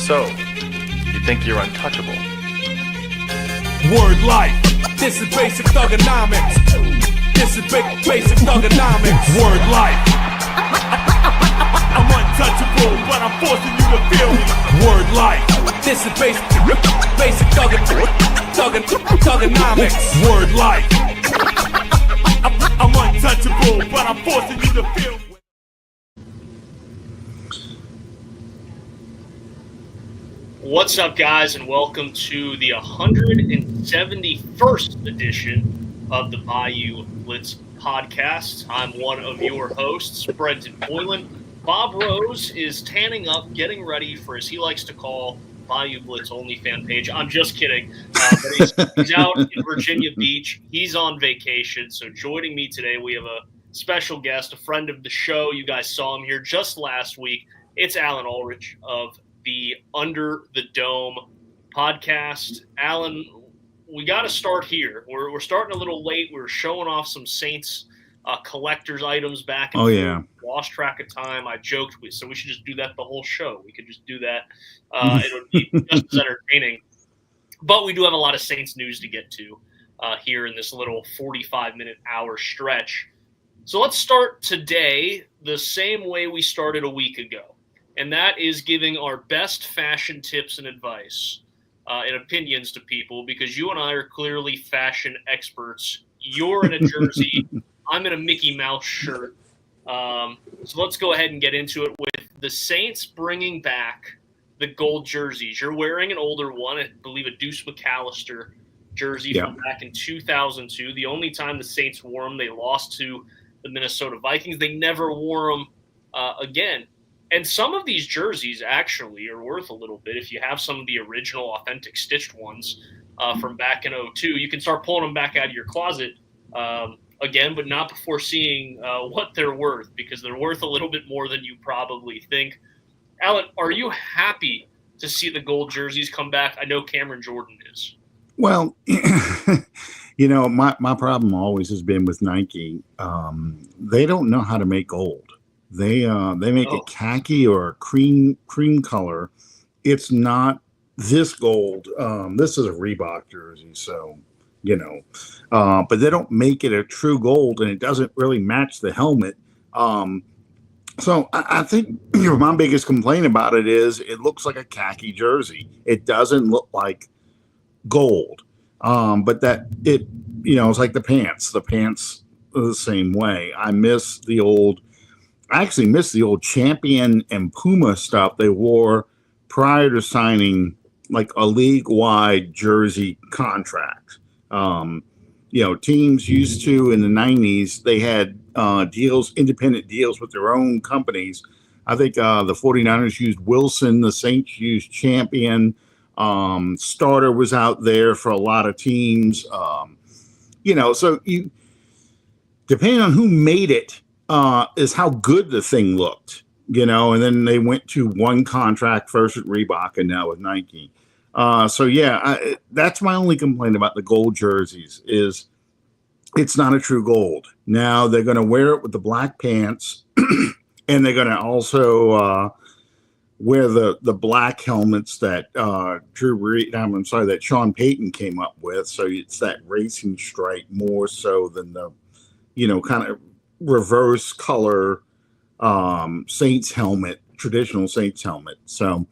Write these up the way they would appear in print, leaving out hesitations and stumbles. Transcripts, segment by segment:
So, you think you're untouchable? Word life. This is basic thugonomics. This is basic thugonomics. Word life. I'm untouchable, but I'm forcing you to feel me. Word life. This is basic thugonomics. Word life. I'm untouchable, but I'm forcing you to feel me. What's up, guys, and welcome to the 171st edition of the Bayou Blitz podcast. I'm one of your hosts, Brendan Boylan. Bob Rose is tanning up, getting ready for, as he likes to call, Bayou Blitz only fan page. I'm just kidding. But he's out in Virginia Beach. He's on vacation. So joining me today, we have a special guest, a friend of the show. You guys saw him here just last week. It's Alan Ulrich of the Under the Dome podcast. Alan, we got to start here. We're starting a little late. We were showing off some Saints collector's items back and forth. Yeah. Lost track of time. I joked, so we should just do that the whole show. We could just do that. It would be just as entertaining. But we do have a lot of Saints news to get to here in this little 45-minute hour stretch. So let's start today the same way we started a week ago. And that is giving our best fashion tips and advice and opinions to people, because you and I are clearly fashion experts. You're in a jersey. I'm in a Mickey Mouse shirt. So let's go ahead and get into it with the Saints bringing back the gold jerseys. You're wearing an older one, I believe a Deuce McAllister jersey from back in 2002. The only time the Saints wore them, they lost to the Minnesota Vikings. They never wore them again. And some of these jerseys actually are worth a little bit. If you have some of the original authentic stitched ones from back in 2002, you can start pulling them back out of your closet again, but not before seeing what they're worth, because they're worth a little bit more than you probably think. Alan, are you happy to see the gold jerseys come back? I know Cameron Jordan is. Well, you know, my problem always has been with Nike. They don't know how to make gold. They make a khaki or a cream color. It's not this gold. This is a Reebok jersey, so you know. But they don't make it a true gold, and it doesn't really match the helmet. So I think my biggest complaint about it is it looks like a khaki jersey. It doesn't look like gold. But that it, you know, it's like the pants. The pants are the same way. I actually miss the old Champion and Puma stuff they wore prior to signing like a league-wide jersey contract. You know, teams used to in the 90s, they had independent deals with their own companies. I think the 49ers used Wilson, the Saints used Champion. Starter was out there for a lot of teams. You know, so depending on who made it, is how good the thing looked, you know, and then they went to one contract first with Reebok and now with Nike. So yeah, that's my only complaint about the gold jerseys is it's not a true gold. Now they're going to wear it with the black pants and they're going to also wear the black helmets that that Sean Payton came up with. So it's that racing stripe more so than the, you know, kind of reverse color Saints helmet, traditional Saints helmet. So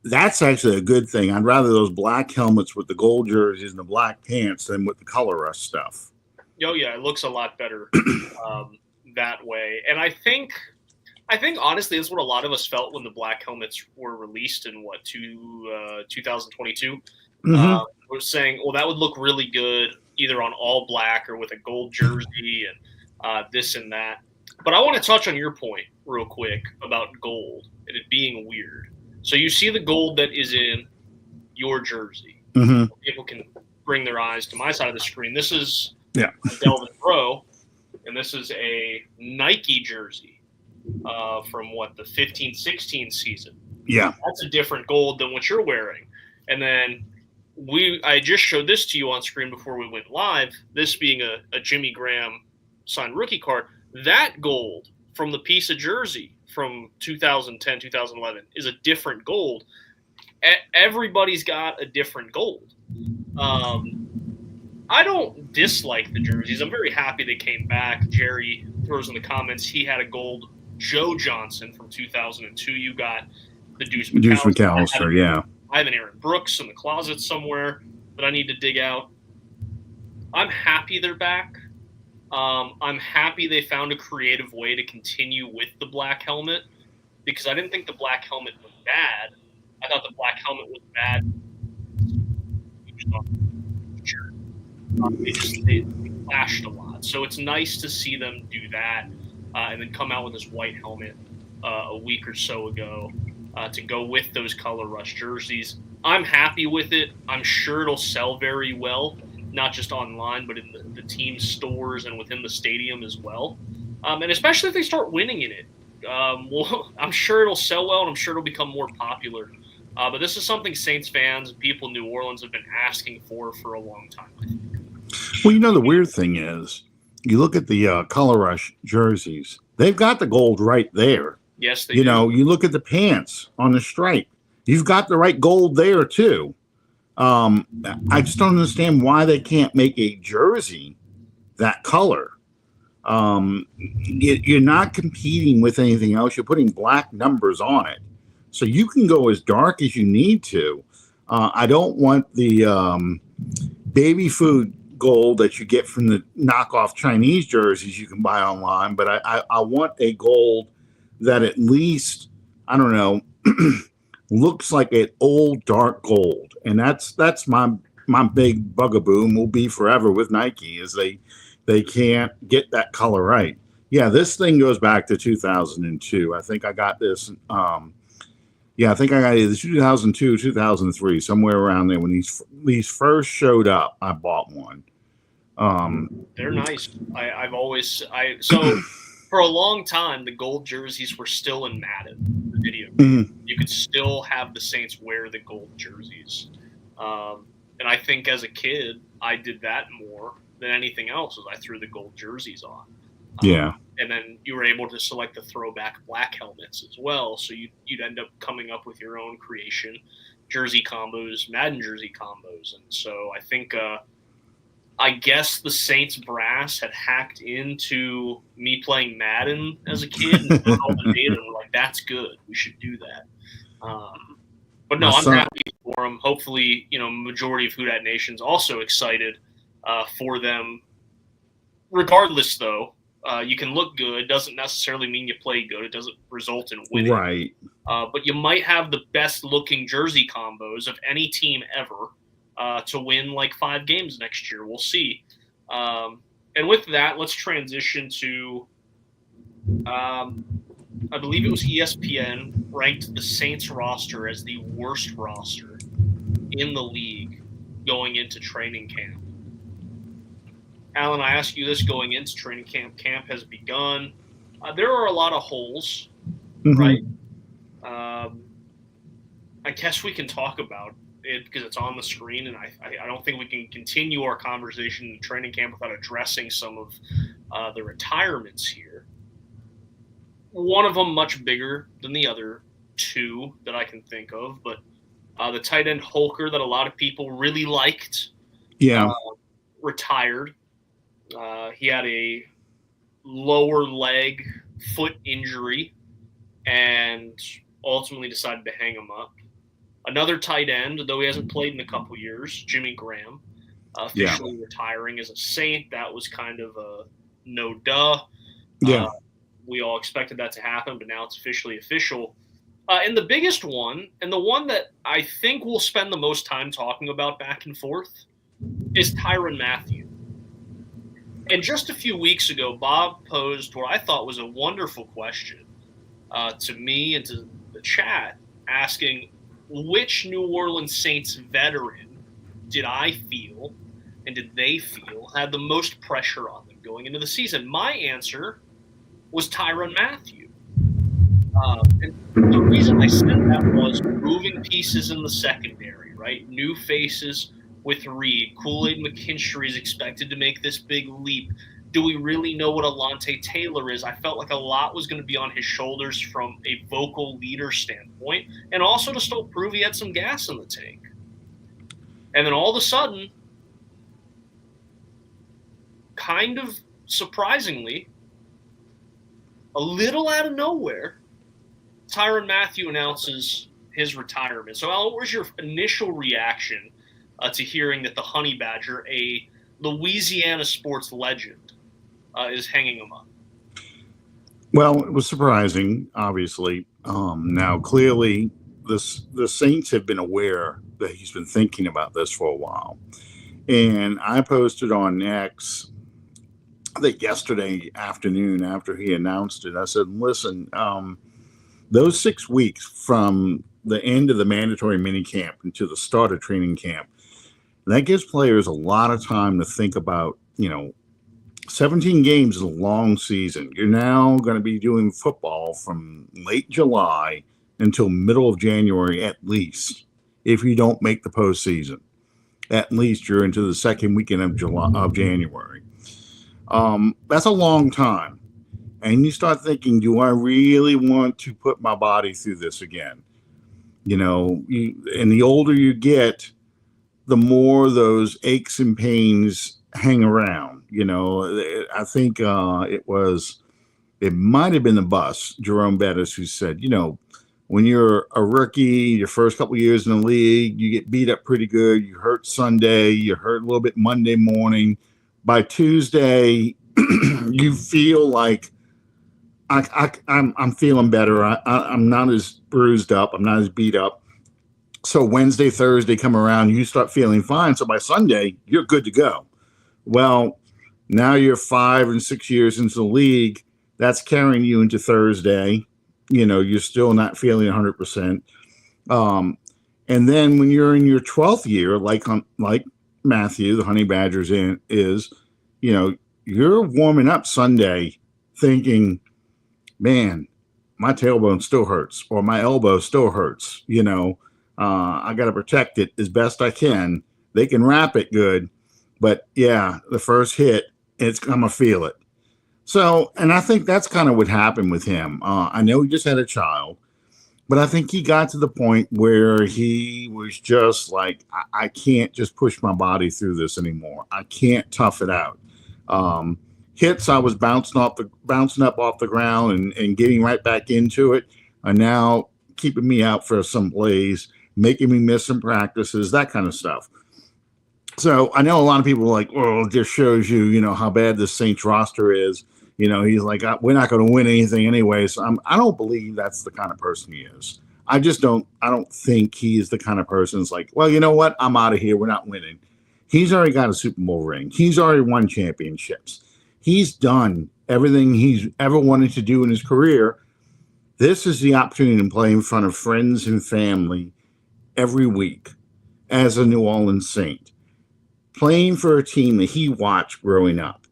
that's actually a good thing. I'd rather those black helmets with the gold jerseys and the black pants than with the color rush stuff. Oh yeah, it looks a lot better that way. And I think honestly that's what a lot of us felt when the black helmets were released in 2022. We're saying, well, that would look really good either on all black or with a gold jersey and this and that. But I want to touch on your point real quick about gold and it being weird. So you see the gold that is in your jersey. People can bring their eyes to my side of the screen. This is a Delvin Pro, and this is a Nike jersey from the 15-16 season. Yeah. That's a different gold than what you're wearing. And then I just showed this to you on screen before we went live, this being a Jimmy Graham signed rookie card. That gold from the piece of jersey from 2010, 2011 is a different gold. Everybody's got a different gold. I don't dislike the jerseys. I'm very happy they came back. Jerry throws in the comments he had a gold Joe Johnson from 2002. You got the Deuce McAllister, yeah. I have an Aaron Brooks in the closet somewhere that I need to dig out. I'm happy they're back. I'm happy they found a creative way to continue with the black helmet, because I didn't think the black helmet was bad. I thought the black helmet was bad. They clashed a lot. So it's nice to see them do that and then come out with this white helmet a week or so ago to go with those color rush jerseys. I'm happy with it. I'm sure it'll sell very well, not just online, but in the team stores and within the stadium as well. And especially if they start winning in it. Well, I'm sure it'll sell well, and I'm sure it'll become more popular. But this is something Saints fans and people in New Orleans have been asking for a long time, I think. Well, the weird thing is, you look at the color rush jerseys, they've got the gold right there. Yes, they do. You look at the pants on the stripe, you've got the right gold there too. I just don't understand why they can't make a jersey that color. You're not competing with anything else. You're putting black numbers on it. So you can go as dark as you need to. I don't want the baby food gold that you get from the knockoff Chinese jerseys you can buy online, but I want a gold that at least, I don't know, looks like an old dark gold. And that's my big bugaboo, and will be forever with Nike, is they can't get that color right. Yeah, this thing goes back to 2002. I think I got this. I think I got it 2002, 2003, somewhere around there when these first showed up. I bought one. They're nice. So for a long time, the gold jerseys were still in Madden, the video. Mm-hmm. You could still have the Saints wear the gold jerseys. And I think as a kid, I did that more than anything else, as I threw the gold jerseys on. Yeah. And then you were able to select the throwback black helmets as well. So you'd end up coming up with your own creation, jersey combos, Madden jersey combos. And so I think, I guess the Saints brass had hacked into me playing Madden as a kid and all the data, and we're like, that's good. We should do that. But no, I'm happy for them. Hopefully, majority of Who Dat Nation's also excited for them. Regardless, though, you can look good. Doesn't necessarily mean you play good. It doesn't result in winning. Right. But you might have the best looking jersey combos of any team ever to win like 5 games next year. We'll see. And with that, let's transition to, I believe it was ESPN ranked the Saints roster as the worst roster in the league going into training camp. Alan, I ask you this going into training camp. Camp has begun. There are a lot of holes, right? I guess we can talk about it because it's on the screen, and I don't think we can continue our conversation in training camp without addressing some of the retirements here. One of them much bigger than the other 2 that I can think of, but the tight end Holker that a lot of people really liked, retired. He had a lower leg foot injury and ultimately decided to hang him up. Another tight end, though he hasn't played in a couple years, Jimmy Graham, officially retiring as a Saint. That was kind of a no-duh. Yeah. We all expected that to happen, but now it's officially official. And the biggest one, and the one that I think we'll spend the most time talking about back and forth, is Tyrann Mathieu. And just a few weeks ago, Bob posed what I thought was a wonderful question to me and to the chat, asking, which New Orleans Saints veteran did I feel and did they feel had the most pressure on them going into the season? My answer was Tyrann Mathieu. And the reason I said that was moving pieces in the secondary, right? New faces with Reed. Kool-Aid McKinstry is expected to make this big leap. Do we really know what Alontae Taylor is? I felt like a lot was going to be on his shoulders from a vocal leader standpoint, and also to still prove he had some gas in the tank. And then all of a sudden, kind of surprisingly, a little out of nowhere, Tyrann Mathieu announces his retirement. So, Al, what was your initial reaction to hearing that the Honey Badger, a Louisiana sports legend, is hanging him up? Well, it was surprising, obviously. Now, clearly, the Saints have been aware that he's been thinking about this for a while. And I posted on X, I think yesterday afternoon after he announced it, I said, listen, those 6 weeks from the end of the mandatory minicamp until the start of training camp, that gives players a lot of time to think about, 17 games is a long season. You're now going to be doing football from late July until middle of January at least. If you don't make the postseason, at least you're into the second weekend of January. That's a long time. And you start thinking, do I really want to put my body through this again? And the older you get, the more those aches and pains hang around. I think it might have been the bus, Jerome Bettis, who said, when you're a rookie, your first couple of years in the league, you get beat up pretty good. You hurt Sunday, you hurt a little bit Monday morning. By Tuesday, you feel like I'm feeling better. I'm not as bruised up. I'm not as beat up. So Wednesday, Thursday come around, you start feeling fine. So by Sunday, you're good to go. Well, now you're 5 and 6 years into the league. That's carrying you into Thursday. You're still not feeling 100%. And then when you're in your 12th year, like Matthew, the Honey Badgers is, you're warming up Sunday thinking, man, my tailbone still hurts or my elbow still hurts. I got to protect it as best I can. They can wrap it good, but yeah, the first hit, I'm going to feel it. So, and I think that's kind of what happened with him. I know he just had a child, but I think he got to the point where he was just like, I can't just push my body through this anymore. I can't tough it out. Hits, I was bouncing up off the ground and getting right back into it, are now keeping me out for some plays, making me miss some practices, that kind of stuff. So I know a lot of people are like, well, it just shows you, how bad this Saints roster is. He's like, we're not going to win anything anyway. So I don't believe that's the kind of person he is. I don't think he is the kind of person that's like, well, you know what? I'm out of here. We're not winning. He's already got a Super Bowl ring. He's already won championships. He's done everything he's ever wanted to do in his career. This is the opportunity to play in front of friends and family every week as a New Orleans Saint, playing for a team that he watched growing up.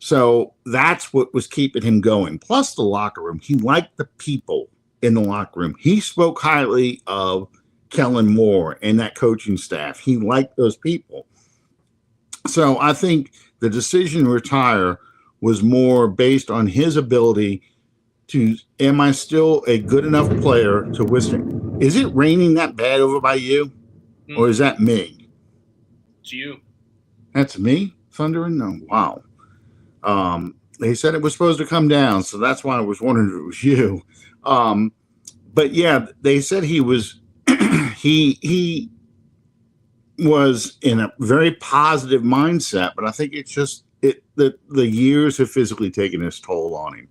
So that's what was keeping him going. Plus the locker room. He liked the people in the locker room. He spoke highly of Kellen Moore and that coaching staff. He liked those people. So I think the decision to retire was more based on his ability to, am I still a good enough player to withstand? Is it raining that bad over by you? Or is that me? It's you. That's me? Thundering? No. Wow. They said it was supposed to come down, so that's why I was wondering if it was you. But yeah, they said he was he was in a very positive mindset, but I think it's just the years have physically taken its toll on him.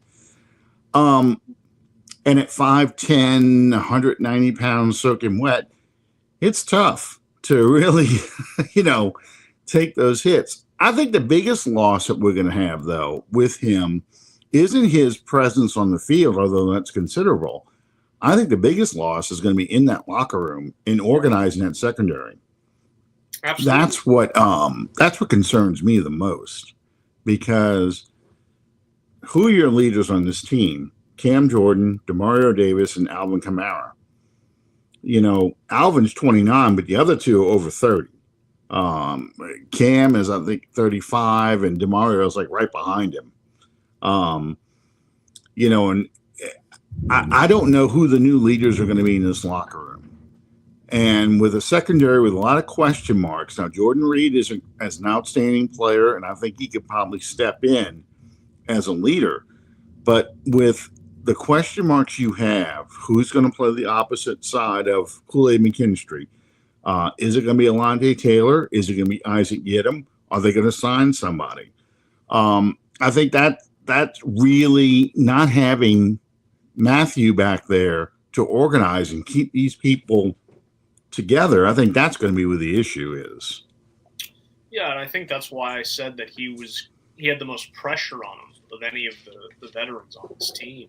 And at 5'10", 190 pounds soaking wet, it's tough to really, take those hits. I think the biggest loss that we're going to have, though, with him isn't his presence on the field, although that's considerable. I think the biggest loss is going to be in that locker room in organizing that secondary. Absolutely. That's what concerns me the most, because who are your leaders on this team? Cam Jordan, Demario Davis, and Alvin Kamara. Alvin's 29, but the other two are over 30. Cam is, I think, 35, and DeMario is like right behind him. And I don't know who the new leaders are going to be in this locker room. And with a secondary with a lot of question marks, now Jordan Reed is an outstanding player, and I think he could probably step in as a leader. But with the question marks you have, who's going to play the opposite side of Kool-Aid McKinstry? Is it going to be Alontae Taylor? Is it going to be Isaac Yiadom? Are they going to sign somebody? I think that's really not having Matthew back there to organize and keep these people together. I think that's going to be where the issue is. Yeah, and I think that's why I said that he had the most pressure on him of any of the veterans on this team.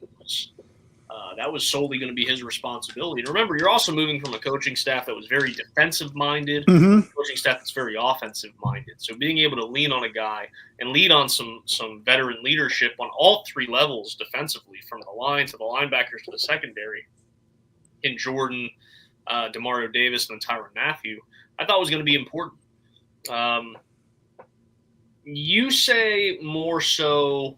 That was solely going to be his responsibility. And remember, you're also moving from a coaching staff that was very defensive-minded, coaching staff that's very offensive-minded. So being able to lean on a guy and lead on some veteran leadership on all three levels defensively, from the line to the linebackers to the secondary, in Jordan, Demario Davis, and then Tyrann Mathieu, I thought was going to be important. You say more so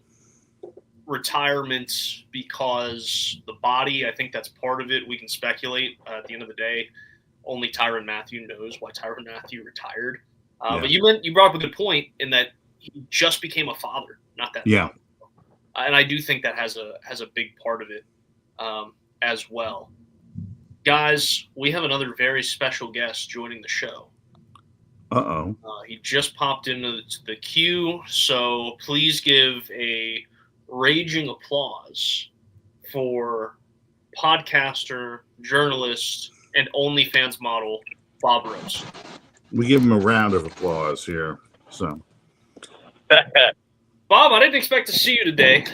retirement because the body, I think that's part of it. We can speculate. At the end of the day, only Tyrann Mathieu knows why Tyrann Mathieu retired. But you brought up a good point in that he just became a father not that long ago. And I do think that has a big part of it as well. Guys, we have another very special guest joining the show. He just popped into the queue, so please give a raging applause for podcaster, journalist, and OnlyFans model Bob Rose. We give him a round of applause here. So, Bob, I didn't expect to see you today,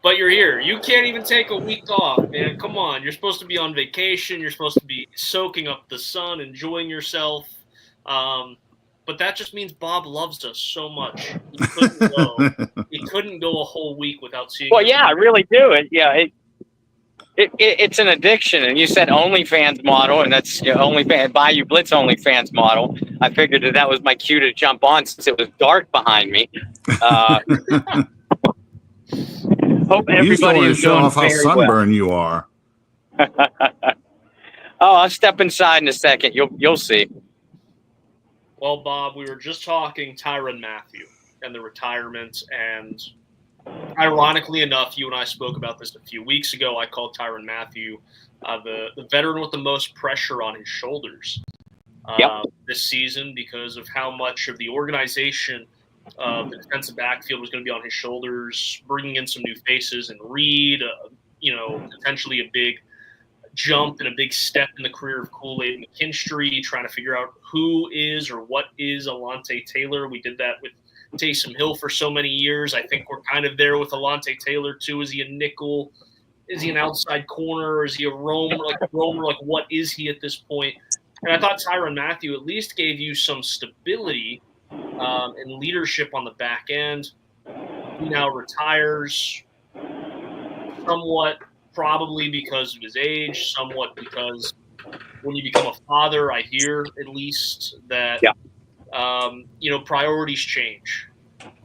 but you're here. You can't even take a week off, man. Come on. You're supposed to be on vacation. You're supposed to be soaking up the sun, enjoying yourself. But that just means Bob loves us so much. He couldn't go a whole week without seeing us. Well, yeah, I really do. It's an addiction. And you said OnlyFans model, and that's OnlyFans, Bayou Blitz OnlyFans model. I figured that was my cue to jump on since it was dark behind me. Hope everybody is show doing off how sunburned you are. I'll step inside in a second. You'll see. Well, Bob, we were just talking Tyrann Mathieu and the retirement, and ironically enough, you and I spoke about this a few weeks ago. I called Tyrann Mathieu the veteran with the most pressure on his shoulders this season because of how much of the organization the defensive backfield was going to be on his shoulders, bringing in some new faces and Reed, potentially a big jump and a big step in the career of Kool-Aid McKinstry, trying to figure out who is or what is Alontae Taylor. We did that with Taysom Hill for so many years. I think we're kind of there with Alontae Taylor too. Is he a nickel? Is he an outside corner? Is he a roamer? Like what is he at this point? And I thought Tyrann Mathieu at least gave you some stability and leadership on the back end. He now retires somewhat, probably because of his age, somewhat because when you become a father, I hear at least that, priorities change.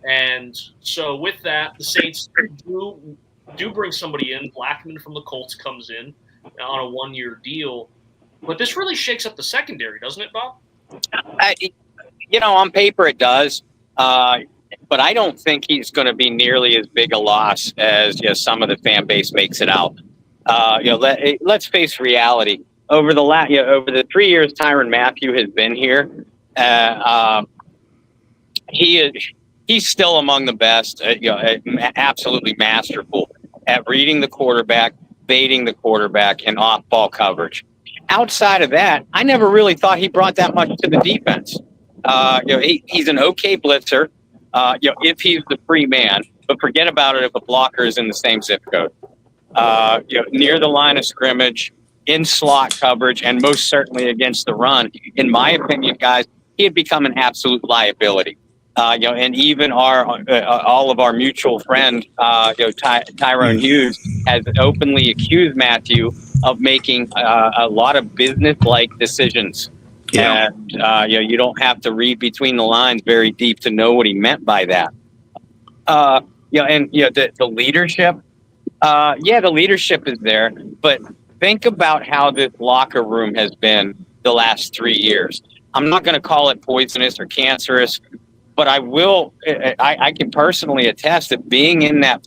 And so with that, the Saints do bring somebody in. Blackman from the Colts comes in on a one-year deal. But this really shakes up the secondary, doesn't it, Bob? On paper it does. But I don't think he's going to be nearly as big a loss as some of the fan base makes it out. Let's face reality. Over the 3 years Tyrann Mathieu has been here, he's still among the best. Absolutely masterful at reading the quarterback, baiting the quarterback, and off-ball coverage. Outside of that, I never really thought he brought that much to the defense. He's an okay blitzer. If he's the free man, but forget about it if a blocker is in the same zip code. Near the line of scrimmage, in slot coverage, and most certainly against the run. In my opinion, guys, he had become an absolute liability. And even all of our mutual friend, Tyrone Hughes, has openly accused Mathieu of making a lot of business-like decisions. Yeah. And you don't have to read between the lines very deep to know what he meant by that. The leadership. The leadership is there, but think about how this locker room has been the last 3 years. I'm not going to call it poisonous or cancerous, but I will. I can personally attest that being in that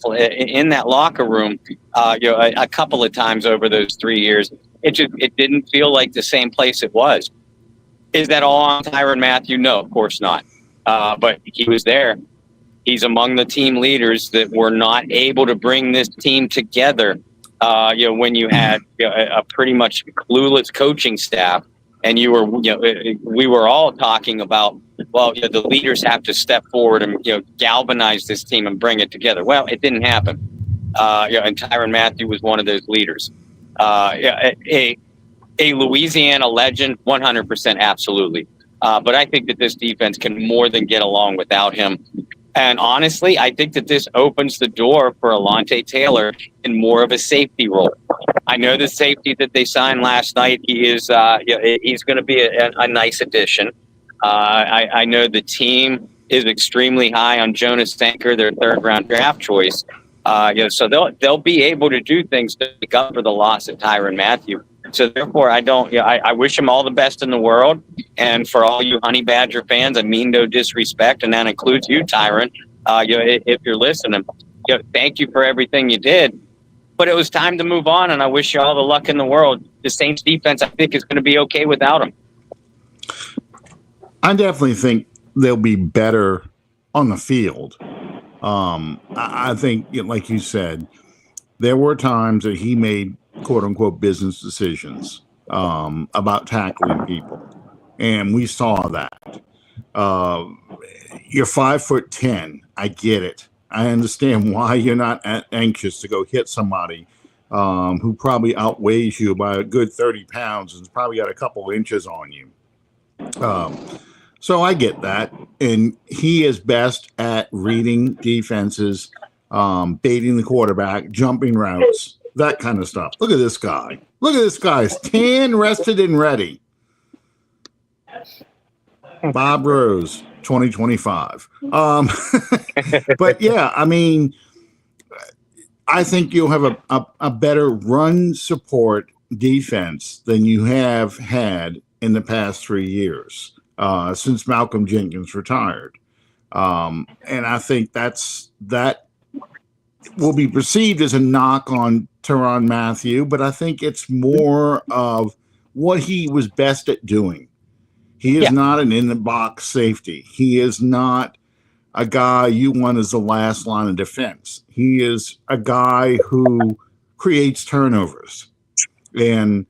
locker room, a couple of times over those 3 years, it didn't feel like the same place it was. Is that all on Tyrann Mathieu? No, of course not. But he was there. He's among the team leaders that were not able to bring this team together. When you had a pretty much clueless coaching staff, and we were all talking about, the leaders have to step forward and galvanize this team and bring it together. Well, it didn't happen. And Tyrann Mathieu was one of those leaders. A Louisiana legend, 100%, absolutely. But I think that this defense can more than get along without him. And honestly, I think that this opens the door for Alontae Taylor in more of a safety role. I know the safety that they signed last night. He's going to be a nice addition. I know the team is extremely high on Jonas Sanker, their third-round draft choice. So they'll be able to do things to make up for the loss of Tyrann Mathieu. So therefore, I wish him all the best in the world. And for all you Honey Badger fans, I mean no disrespect, and that includes you, Tyrann. If you're listening, thank you for everything you did. But it was time to move on, and I wish you all the luck in the world. The Saints defense, I think, is going to be okay without him. I definitely think they'll be better on the field. I think, like you said, there were times that he made quote unquote business decisions about tackling people. And we saw that. You're 5'10". I get it. I understand why you're not anxious to go hit somebody who probably outweighs you by a good 30 pounds and has probably got a couple inches on you. So I get that. And he is best at reading defenses, baiting the quarterback, jumping routes, that kind of stuff. Look at this guy. Look at this guy. He's tan, rested, and ready. Bob Rose, 2025. But yeah, I mean, I think you'll have a better run support defense than you have had in the past 3 years since Malcolm Jenkins retired. And I think that will be perceived as a knock on Tyrann Mathieu, but I think it's more of what he was best at doing. He is not an in-the-box safety. He is not a guy you want as the last line of defense. He is a guy who creates turnovers. And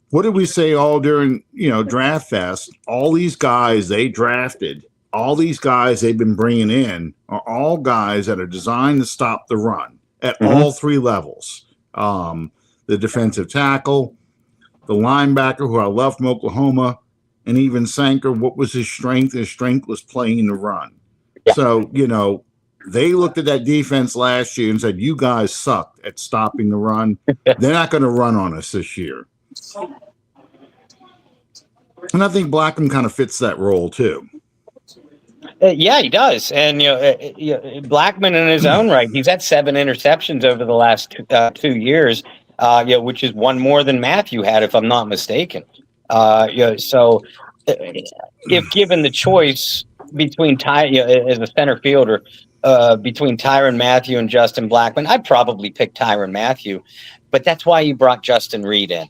what did we say all during, Draft Fest? All these guys they drafted, all these guys they've been bringing in are all guys that are designed to stop the run at all three levels. The defensive tackle, the linebacker, who I love from Oklahoma, and even Sanker. What was his strength? His strength was playing the run. Yeah. So, they looked at that defense last year and said, you guys sucked at stopping the run. They're not going to run on us this year. And I think Blackham kind of fits that role too. Yeah, he does. And, Blackman in his own right, he's had 7 interceptions over the last 2 years, which is one more than Mathieu had, if I'm not mistaken. So if given the choice between as a center fielder, between Tyrann Mathieu and Justin Blackman, I'd probably pick Tyrann Mathieu, but that's why you brought Justin Reed in.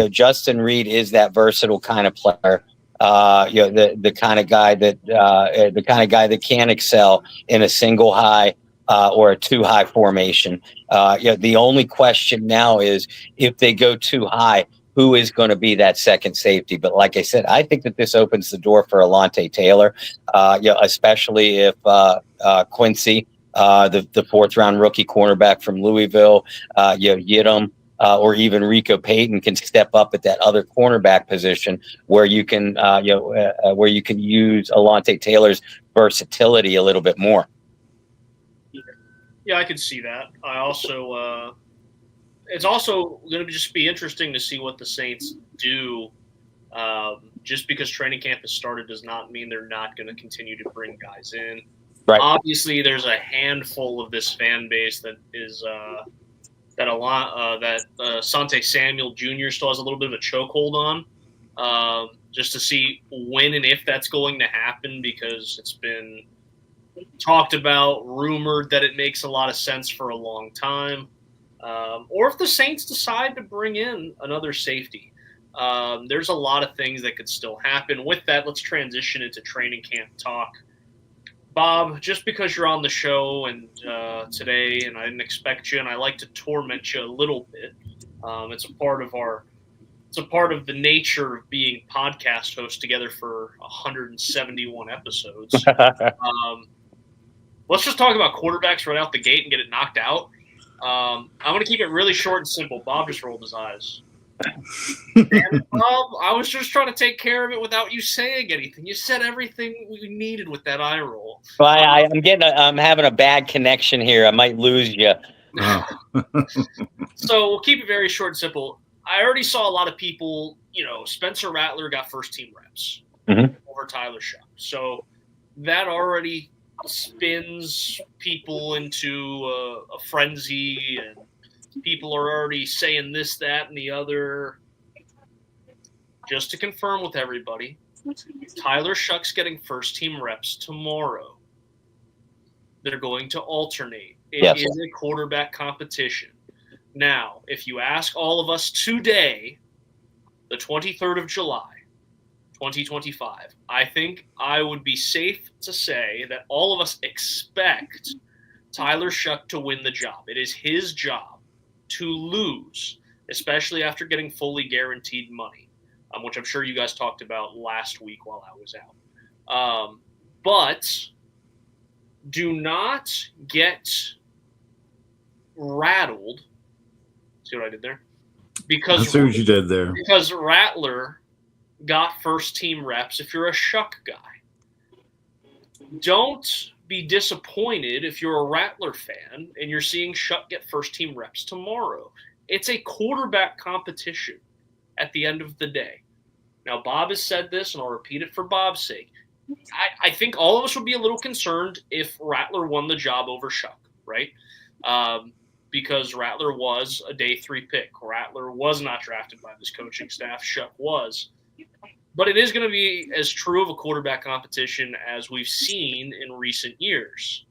Justin Reed is that versatile kind of player. The kind of guy that can excel in a single high or a 2 high formation. The only question now is if they go too high, who is going to be that second safety? But like I said, I think that this opens the door for Alontae Taylor, especially if Quincy, the 4th round rookie cornerback from Louisville, Yidam, or even Rico Payton can step up at that other cornerback position where you can, where you can use Alontae Taylor's versatility a little bit more. Yeah, I could see that. I also, it's also going to just be interesting to see what the Saints do. Just because training camp has started does not mean they're not going to continue to bring guys in. Right. Obviously, there's a handful of this fan base that is that Sante Samuel Jr. still has a little bit of a chokehold on, just to see when and if that's going to happen, because it's been talked about, rumored that it makes a lot of sense for a long time. Or if the Saints decide to bring in another safety. There's a lot of things that could still happen. With that, let's transition into training camp talk. Bob, just because you're on the show and today, and I didn't expect you, and I like to torment you a little bit. It's a part of the nature of being podcast hosts together for 171 episodes. Let's just talk about quarterbacks right out the gate and get it knocked out. I'm going to keep it really short and simple. Bob just rolled his eyes. And Bob, I was just trying to take care of it without you saying anything. You said everything we needed with that eye roll. Well, I'm having a bad connection here. I might lose you. So we'll keep it very short and simple. I already saw a lot of people, Spencer Rattler got first team reps over Tyler Shuck. So that already spins people into a frenzy, and people are already saying this, that, and the other. Just to confirm with everybody, Tyler Shuck's getting first team reps tomorrow. They're going to alternate. It is a quarterback competition. Now, if you ask all of us today, the 23rd of July, 2025, I think I would be safe to say that all of us expect Tyler Shuck to win the job. It is his job to lose, especially after getting fully guaranteed money, which I'm sure you guys talked about last week while I was out. But do not get rattled. See what I did there? I see what you did there. Because Rattler got first team reps if you're a Shuck guy. Don't be disappointed if you're a Rattler fan and you're seeing Shuck get first team reps tomorrow. It's a quarterback competition at the end of the day. Now, Bob has said this, and I'll repeat it for Bob's sake. I think all of us would be a little concerned if Rattler won the job over Shuck, right? Because Rattler was a day 3 pick. Rattler was not drafted by this coaching staff. Shuck was. But it is going to be as true of a quarterback competition as we've seen in recent years.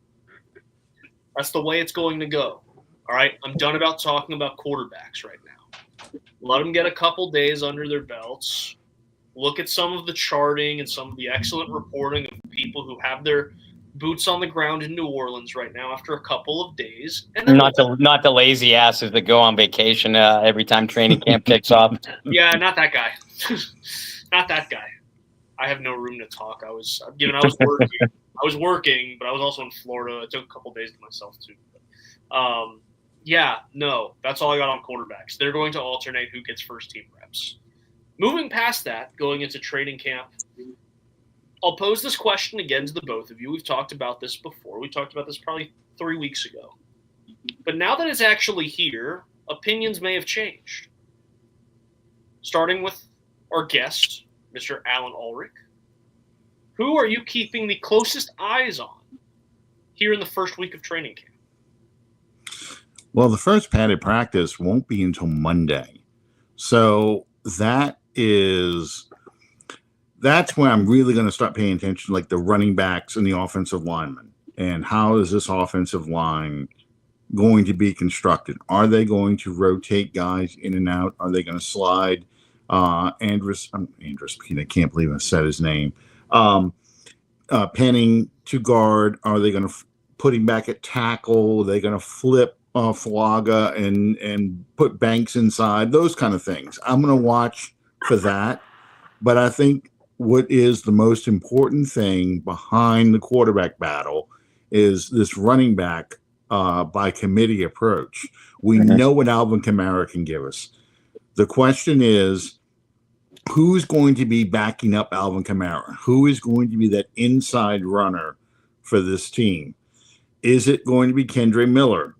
That's the way it's going to go. All right, I'm done about talking about quarterbacks right now. Let them get a couple days under their belts. Look at some of the charting and some of the excellent reporting of people who have their boots on the ground in New Orleans right now after a couple of days. And then not the lazy asses that go on vacation every time training camp kicks off. Yeah, not that guy. Not that guy. I have no room to talk. I was working, but I was also in Florida. It took a couple days to myself too. That's all I got on quarterbacks. They're going to alternate who gets first team reps. Moving past that, going into training camp, I'll pose this question again to the both of you. We've talked about this before. We talked about this probably 3 weeks ago. But now that it's actually here, opinions may have changed. Starting with our guest, Mr. Alan Ulrich. Who are you keeping the closest eyes on here in the first week of training camp? Well, the first padded practice won't be until Monday. So that's when I'm really going to start paying attention, like the running backs and the offensive linemen. And how is this offensive line going to be constructed? Are they going to rotate guys in and out? Are they going to slide Andrus, I can't believe I said his name. Penning to guard. Are they going to put him back at tackle? Are they going to flip Falaga and put Banks inside? Those kind of things. I'm going to watch for that. But I think what is the most important thing behind the quarterback battle is this running back by committee approach. We know what Alvin Kamara can give us. The question is, who's going to be backing up Alvin Kamara? Who is going to be that inside runner for this team? Is it going to be Kendre Miller?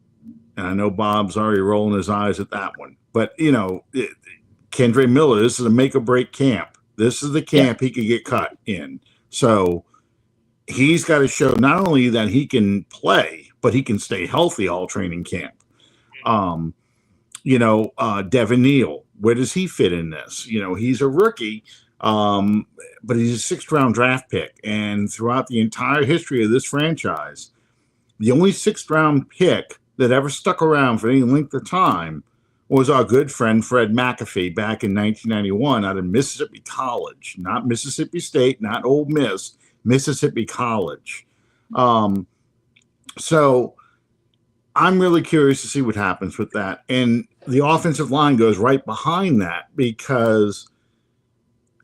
and I know Bob's already rolling his eyes at that one, but Kendre Miller, this is a make or break camp. This is the camp he could get cut in. So he's got to show not only that he can play, but he can stay healthy all training camp. Devin Neal, where does he fit in this? He's a rookie, but he's a sixth-round draft pick. And throughout the entire history of this franchise, the only sixth-round pick that ever stuck around for any length of time was our good friend Fred McAfee back in 1991 out of Mississippi College, not Mississippi State, not Ole Miss, Mississippi College. So I'm really curious to see what happens with that. And the offensive line goes right behind that because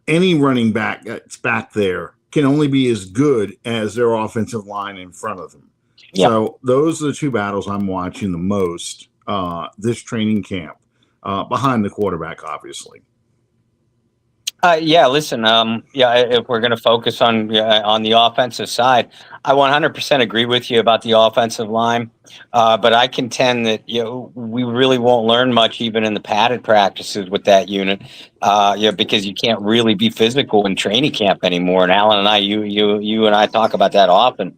any running back that's back there can only be as good as their offensive line in front of them. Yep. So those are the two battles I'm watching the most this training camp, behind the quarterback, obviously. Listen, if we're going to focus on the offensive side, I 100% agree with you about the offensive line. But I contend that, we really won't learn much even in the padded practices with that unit, because you can't really be physical in training camp anymore. And Alan and I, you and I talk about that often.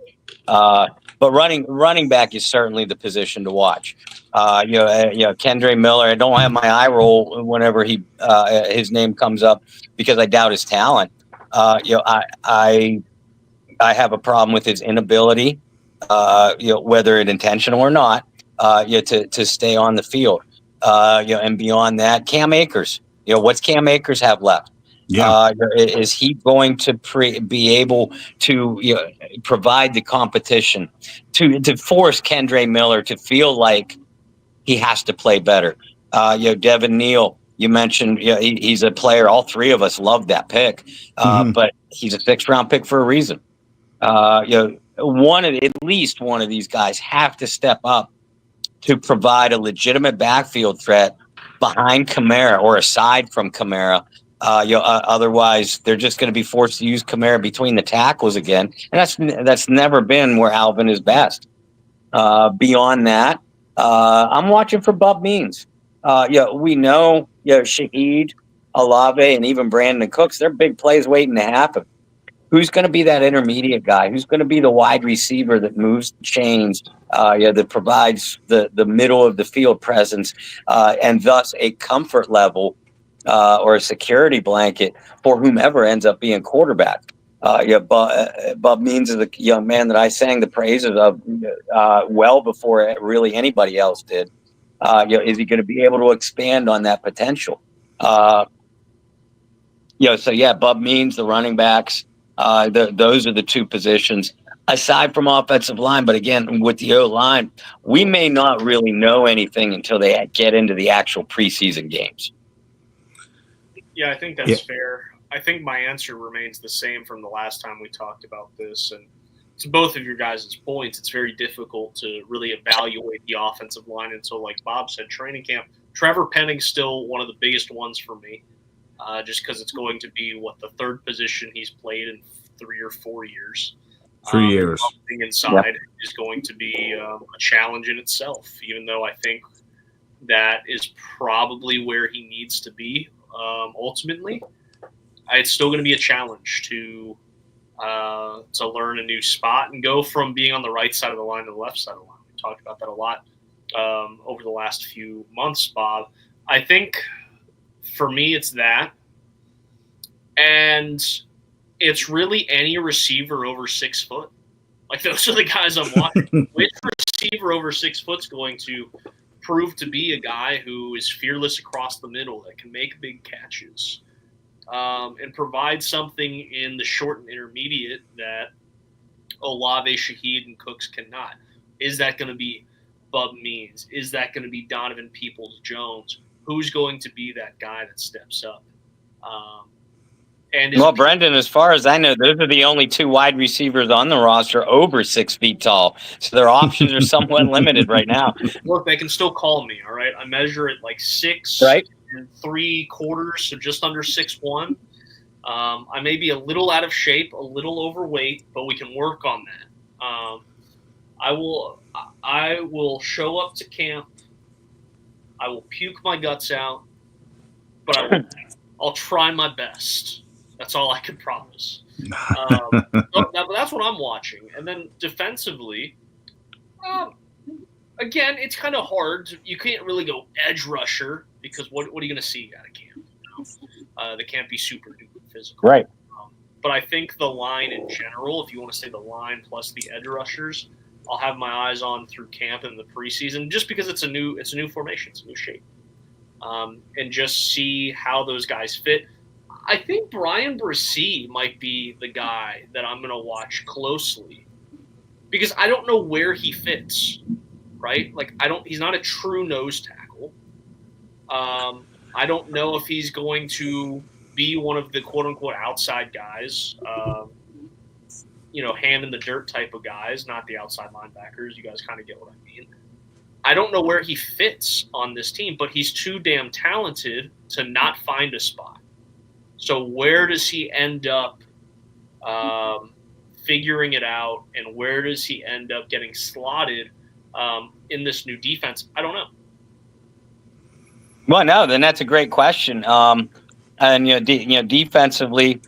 But running back is certainly the position to watch. Kendre Miller, I don't have my eye roll whenever his name comes up because I doubt his talent. I have a problem with his inability, whether it's intentional or not, to stay on the field. And beyond that, Cam Akers. What's Cam Akers have left? Yeah. Is he going to be able to provide the competition to force Kendre Miller to feel like he has to play better? Devin Neal, you mentioned, he's a player. All three of us love that pick, but he's a sixth-round pick for a reason. At least one of these guys have to step up to provide a legitimate backfield threat behind Kamara or aside from Kamara. Otherwise, they're just going to be forced to use Kamara between the tackles again, and that's never been where Alvin is best. Beyond that, I'm watching for Bub Means. We know, Shaheed, Olave, and even Brandon Cooks. They're big plays waiting to happen. Who's going to be that intermediate guy? Who's going to be the wide receiver that moves the chains? That provides the middle of the field presence, and thus a comfort level. Or a security blanket for whomever ends up being quarterback. Bub Means is the young man that I sang the praises of well before really anybody else did. Is he going to be able to expand on that potential? Bub Means, the running backs, those are the two positions. Aside from offensive line, but again, with the O-line, we may not really know anything until they get into the actual preseason games. Yeah, I think that's fair. I think my answer remains the same from the last time we talked about this. And to both of your guys' points, it's very difficult to really evaluate the offensive line until, like Bob said, training camp. Trevor Penning's still one of the biggest ones for me, just because it's going to be, the third position he's played in 3 or 4 years. 3 years. Being inside is going to be a challenge in itself, even though I think that is probably where he needs to be. Ultimately, it's still going to be a challenge to learn a new spot and go from being on the right side of the line to the left side of the line. We talked about that a lot over the last few months, Bob. I think for me, it's that. And it's really any receiver over 6 foot. Like, those are the guys I'm watching. Which receiver over 6 foot is going to prove to be a guy who is fearless across the middle, that can make big catches, and provide something in the short and intermediate that Olave, Shaheed, and Cooks cannot? Is that going to be Bub Means? Is that going to be Donovan Peoples-Jones? Who's going to be that guy that steps up? Brendan, as far as I know, those are the only two wide receivers on the roster over 6 feet tall. So their options are somewhat limited right now. Look, they can still call me, all right? I measure it like 6 3/4, so just under 6'1". I may be a little out of shape, a little overweight, but we can work on that. I will show up to camp I will puke my guts out, but I'll try my best. That's all I can promise. So that's what I'm watching. And then defensively, again, it's kind of hard. You can't really go edge rusher because what are you going to see out of camp? They can't be super duper physical. Right. But I think the line in general, if you want to say the line plus the edge rushers, I'll have my eyes on through camp and the preseason, just because it's a new formation, it's a new shape, and just see how those guys fit. I think Brian Brissy might be the guy that I'm going to watch closely because I don't know where he fits. Right? Like he's not a true nose tackle. I don't know if he's going to be one of the quote unquote outside guys, hand in the dirt type of guys, not the outside linebackers. You guys kind of get what I mean. I don't know where he fits on this team, but he's too damn talented to not find a spot. So where does he end up figuring it out, and where does he end up getting slotted in this new defense? I don't know. Well, no, then that's a great question. And defensively,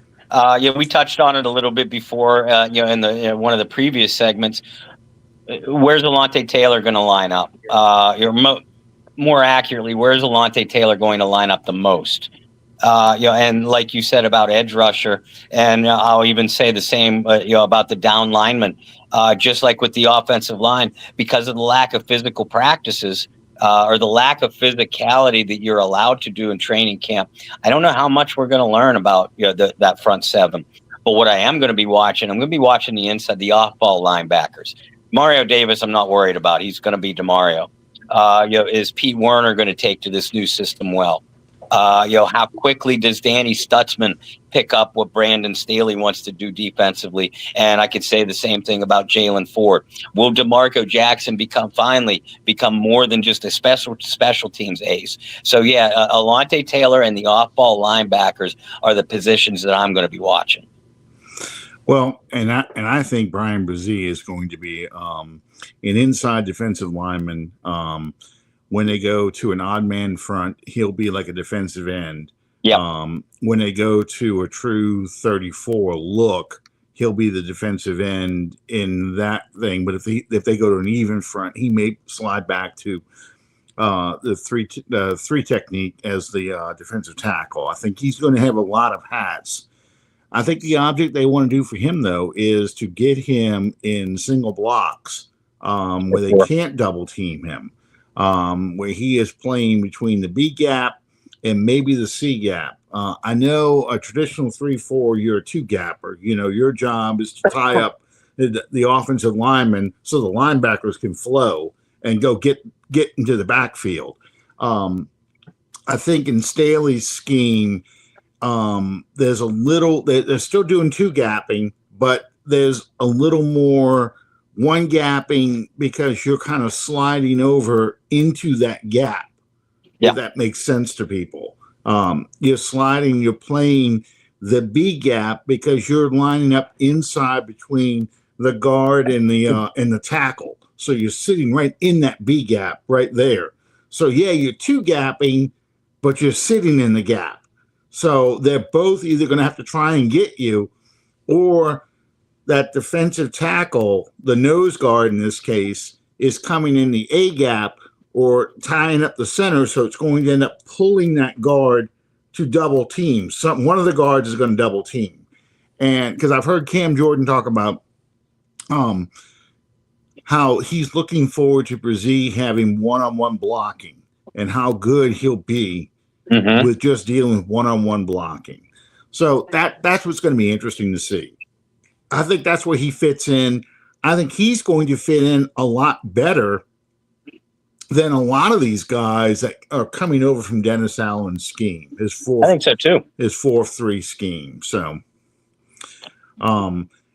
we touched on it a little bit before. In the one of the previous segments. Where's Alontae Taylor going to line up? More accurately, where's Alontae Taylor going to line up the most? And like you said about edge rusher, and I'll even say the same, about the down lineman. Just like with the offensive line, because of the lack of physical practices or the lack of physicality that you're allowed to do in training camp, I don't know how much we're going to learn about that front seven. But what I am going to be watching, I'm going to be watching the inside, the off-ball linebackers. Mario Davis, I'm not worried about. He's going to be DeMario. Is Pete Werner going to take to this new system well? How quickly does Danny Stutzman pick up what Brandon Staley wants to do defensively? And I could say the same thing about Jalen Ford. Will DeMarco Jackson become more than just a special teams ace? So Alontae Taylor and the off-ball linebackers are the positions that I'm going to be watching. Well, and I think Brian Brzee is going to be an inside defensive lineman. When they go to an odd man front, he'll be like a defensive end. Yeah. When they go to a true 34 look, he'll be the defensive end in that thing. But if they go to an even front, he may slide back to the three technique as the defensive tackle. I think he's going to have a lot of hats. I think the object they want to do for him, though, is to get him in single blocks where they can't double team him. Where he is playing between the B gap and maybe the C gap. I know a traditional 3-4, you're a two gapper. Your job is to tie up the offensive lineman so the linebackers can flow and go get into the backfield. I think in Staley's scheme, there's a little, they're still doing two gapping, but there's a little more one gapping because you're kind of sliding over into that gap. Yeah. If that makes sense to people. You're playing the B gap because you're lining up inside between the guard and the tackle. So you're sitting right in that B gap right there. So you're two gapping, but you're sitting in the gap. So they're both either going to have to try and get you, or that defensive tackle, the nose guard in this case, is coming in the A gap or tying up the center. So it's going to end up pulling that guard to double team. One of the guards is going to double team. And because I've heard Cam Jordan talk about how he's looking forward to Brzee having one-on-one blocking and how good he'll be with just dealing with one-on-one blocking. So that's what's going to be interesting to see. I think that's where he fits in. I think he's going to fit in a lot better than a lot of these guys that are coming over from Dennis Allen's scheme. I think so too. His 4-3 scheme. So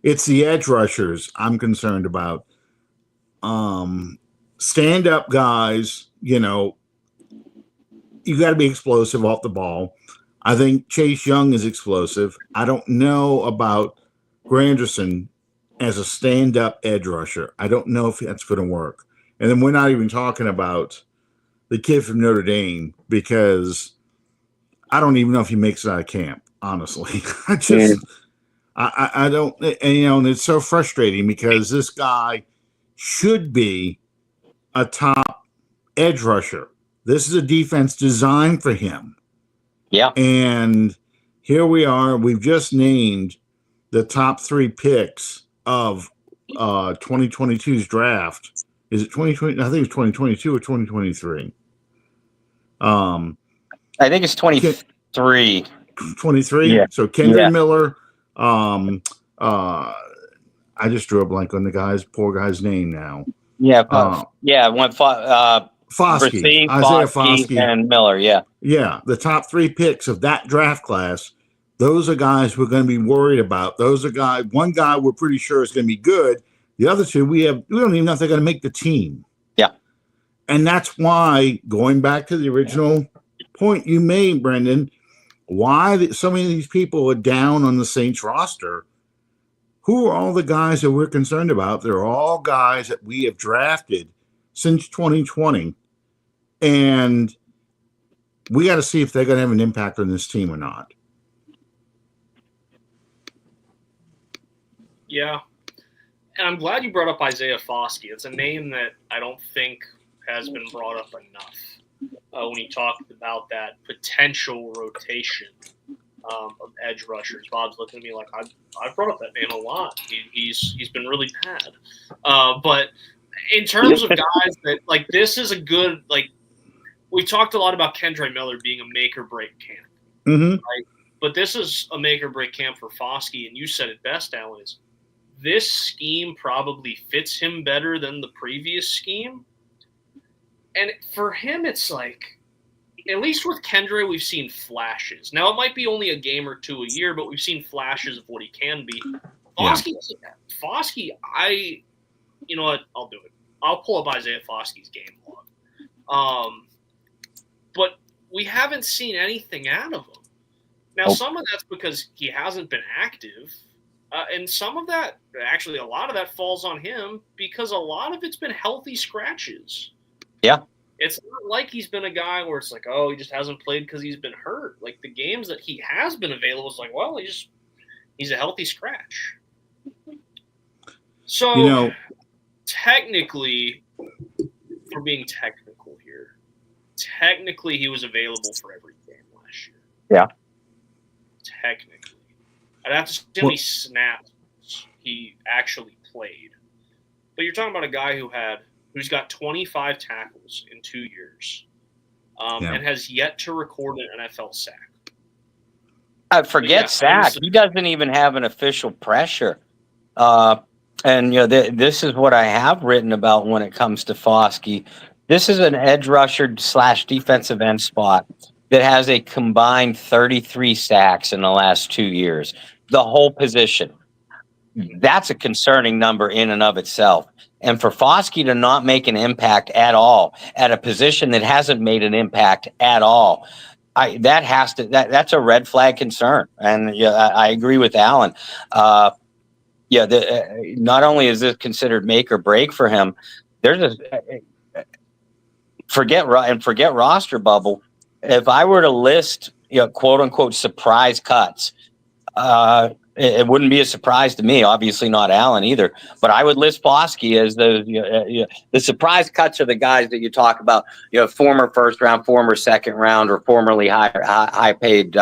it's the edge rushers I'm concerned about. Stand-up guys, you got to be explosive off the ball. I think Chase Young is explosive. I don't know about Granderson as a stand-up edge rusher. I don't know if that's going to work. And then we're not even talking about the kid from Notre Dame, because I don't even know if he makes it out of camp, honestly. I don't, and it's so frustrating because this guy should be a top edge rusher. This is a defense designed for him. Yeah. And here we are. We've just named the top 3 picks of 2022's draft. Is it 2020? I think it's 2022 or 2023. I think it's 23. 23? Yeah. So Kendra Miller. I just drew a blank on the poor guy's name now. Yeah. Foskey, Isaiah Foskey, and Miller. Yeah. Yeah. The top 3 picks of that draft class. Those are guys we're going to be worried about. Those are one guy we're pretty sure is going to be good. The other 2, we don't even know if they're going to make the team. Yeah. And that's why, going back to the original point you made, Brendan, why so many of these people are down on the Saints roster. Who are all the guys that we're concerned about? They're all guys that we have drafted since 2020. And we got to see if they're going to have an impact on this team or not. Yeah. And I'm glad you brought up Isaiah Foskey. It's a name that I don't think has been brought up enough when you talked about that potential rotation of edge rushers. Bob's looking at me like, I've brought up that name a lot. He's been really bad. But in terms of guys that, like, this is a good, like, we talked a lot about Kendre Miller being a make or break camp. Mm-hmm. Right? But this is a make or break camp for Foskey, and you said it best, Alan, is this scheme probably fits him better than the previous scheme. And for him, it's like, at least with Kendre, we've seen flashes. Now, it might be only a game or 2 a year, but we've seen flashes of what he can be. Foskey, you know what? I'll do it. I'll pull up Isaiah Foskey's game log. But we haven't seen anything out of him. Now, some of that's because he hasn't been active. And some of that, actually, a lot of that falls on him because a lot of it's been healthy scratches. Yeah. It's not like he's been a guy where it's like, oh, he just hasn't played because he's been hurt. Like, the games that he has been available, it's like, well, he's a healthy scratch. So, technically, for being technical here, technically he was available for every game last year. Yeah. Technically. I'd have to see how many snaps he actually played. But you're talking about a guy who's got 25 tackles in 2 years and has yet to record an NFL sack. Forget sack. He doesn't even have an official pressure. And this is what I have written about when it comes to Foskey. This is an edge rusher / defensive end spot that has a combined 33 sacks in the last 2 years. The whole position. That's a concerning number in and of itself. And for Foskey to not make an impact at all at a position that hasn't made an impact at all, that's a red flag concern. And I agree with Alan. Not only is this considered make or break for him, there's forget roster bubble. If I were to list, quote unquote surprise cuts, it wouldn't be a surprise to me. Obviously, not Alan either. But I would list Foskey as the surprise cuts are the guys that you talk about. Former first round, former second round, or formerly high paid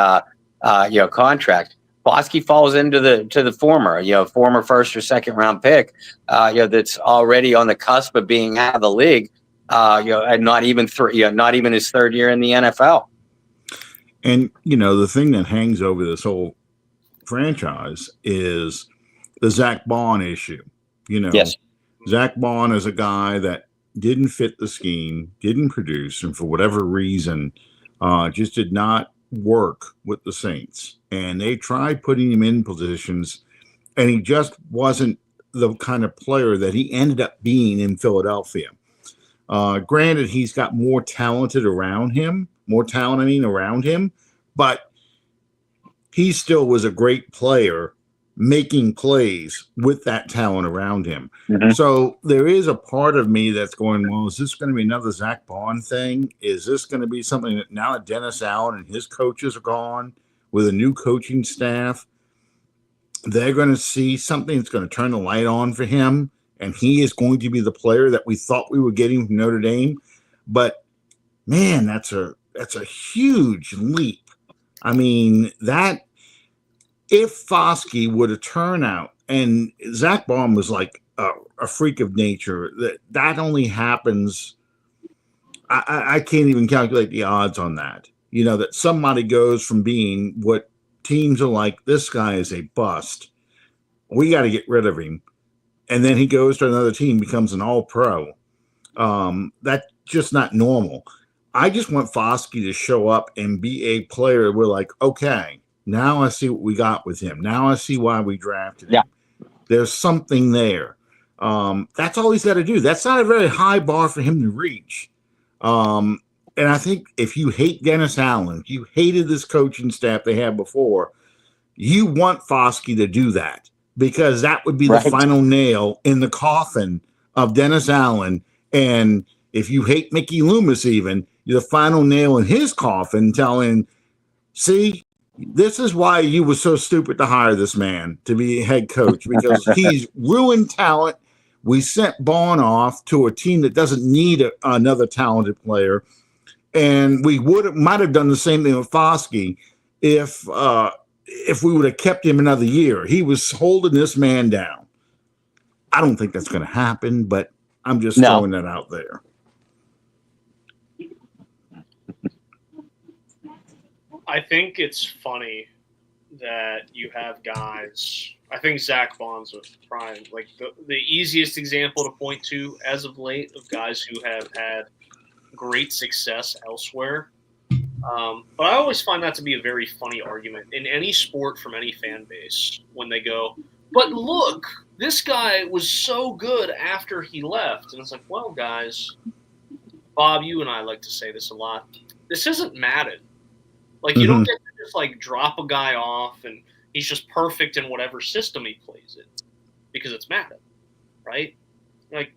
contract. Foskey falls into the former. Former first or second round pick. That's already on the cusp of being out of the league. And not even his third year in the NFL. And the thing that hangs over this whole franchise is the Zach Bond issue. Yes. Zach Bond is a guy that didn't fit the scheme, didn't produce, and for whatever reason, just did not work with the Saints. And they tried putting him in positions, and he just wasn't the kind of player that he ended up being in Philadelphia. Granted, he's got more talent around him, but he still was a great player making plays with that talent around him. Mhm. So there is a part of me that's going, well, is this going to be another Zach Bond thing? Is this going to be something that now that Dennis Allen and his coaches are gone with a new coaching staff, they're going to see something that's going to turn the light on for him, and he is going to be the player that we thought we were getting from Notre Dame? But man, that's a huge leap. I mean, that if Foskey would have turned out, and Zach Baum was like a freak of nature, that only happens. I can't even calculate the odds on that. You know, that somebody goes from being what teams are like, this guy is a bust, we got to get rid of him, and then he goes to another team, becomes an all-pro. That's just not normal. I just want Foskey to show up and be a player. We're like, okay, now I see what we got with him. Now I see why we drafted him. There's something there. That's all he's got to do. That's not a very high bar for him to reach. And I think if you hate Dennis Allen, if you hated this coaching staff they had before, you want Foskey to do that, because that would be the final nail in the coffin of Dennis Allen. And if you hate Mickey Loomis, even, you're the final nail in his coffin, telling, see, this is why you were so stupid to hire this man to be head coach, because he's ruined talent. We sent Bond off to a team that doesn't need another talented player. And we might have done the same thing with Foskey if we would have kept him another year. He was holding this man down. I don't think that's going to happen, but I'm just throwing that out there. I think it's funny that you have guys. I think Zach Bond's a prime, like the easiest example to point to as of late of guys who have had great success elsewhere. But I always find that to be a very funny argument in any sport from any fan base when they go, but look, this guy was so good after he left. And it's like, well, guys, Bob, you and I like to say this a lot. This isn't Madden. Like, you don't get to just, like, drop a guy off and he's just perfect in whatever system he plays in because it's Madden, right? Like,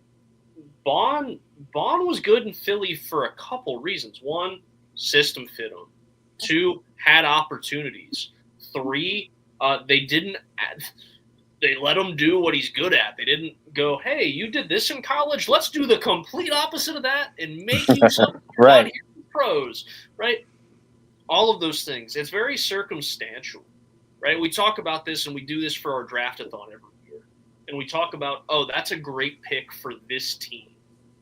Bond was good in Philly for a couple reasons. One, system fit him. Two, had opportunities. Three, they let him do what he's good at. They didn't go, hey, you did this in college, let's do the complete opposite of that and make you something right here in pros, right? All of those things. It's very circumstantial, right? We talk about this, and we do this for our draft-a-thon every year. And we talk about, oh, that's a great pick for this team,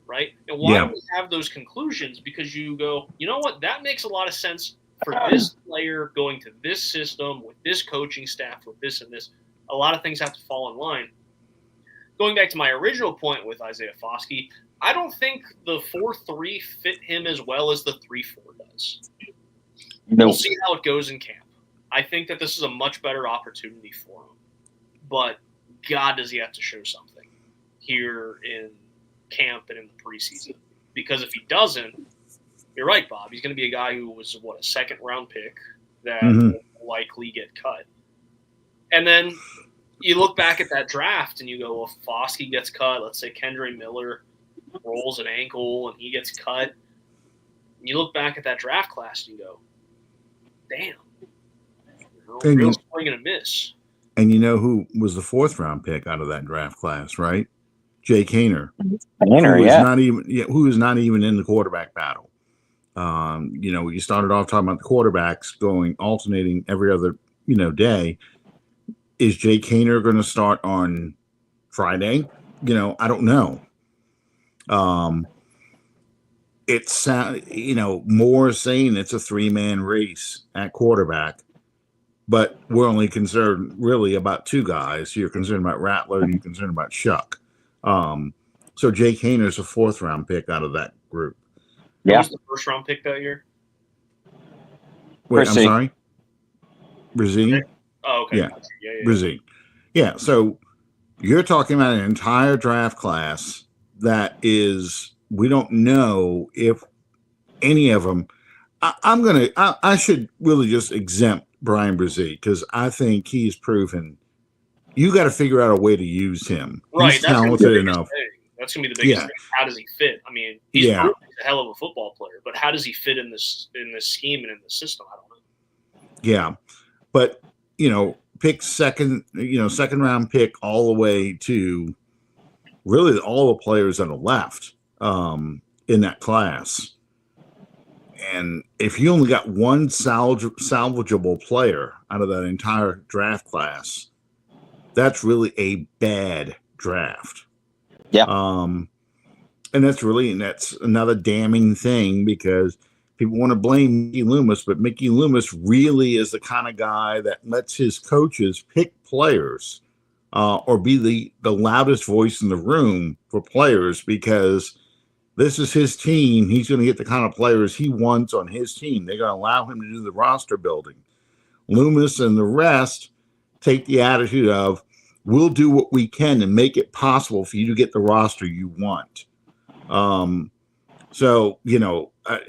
right? And why do we have those conclusions? Because you go, you know what? That makes a lot of sense for this player going to this system with this coaching staff with this and this. A lot of things have to fall in line. Going back to my original point with Isaiah Foskey, I don't think the 4-3 fit him as well as the 3-4 does. No. We'll see how it goes in camp. I think that this is a much better opportunity for him. But God, does he have to show something here in camp and in the preseason? Because if he doesn't, you're right, Bob. He's going to be a guy who was, a second-round pick that will likely get cut. And then you look back at that draft and you go, well, if Foskey gets cut, let's say Kendre Miller rolls an ankle and he gets cut. And you look back at that draft class and you go, damn. Real swing and a miss. And you know who was the 4th-round pick out of that draft class, right? Jake Haener. Who is not even in the quarterback battle. You started off talking about the quarterbacks alternating every other, day. Is Jake Haener going to start on Friday? I don't know. It's more saying it's a 3-man race at quarterback, but we're only concerned really about 2 guys. You're concerned about Rattler and you're concerned about Shuck. So Jake Haener's a 4th-round pick out of that group. Who was the 1st-round pick that year? Wait, I'm sorry? Brazil? Okay. Oh, okay. Yeah. Brazil. Yeah, so you're talking about an entire draft class that is, we don't know if any of them. I should really just exempt Brian Brzee because I think he's proven you got to figure out a way to use him. Right. He's talented enough. That's gonna be the biggest thing. How does he fit? I mean, he's a hell of a football player, but how does he fit in this scheme and in the system? I don't know. Yeah, but pick second round pick all the way to really all the players that are left in that class. And if you only got one salvageable player out of that entire draft class, that's really a bad draft. Yeah. And that's another damning thing, because people want to blame Mickey Loomis, but Mickey Loomis really is the kind of guy that lets his coaches pick players or be the loudest voice in the room for players, because this is his team. He's going to get the kind of players he wants on his team. They're going to allow him to do the roster building. Loomis and the rest take the attitude of, we'll do what we can to make it possible for you to get the roster you want. So,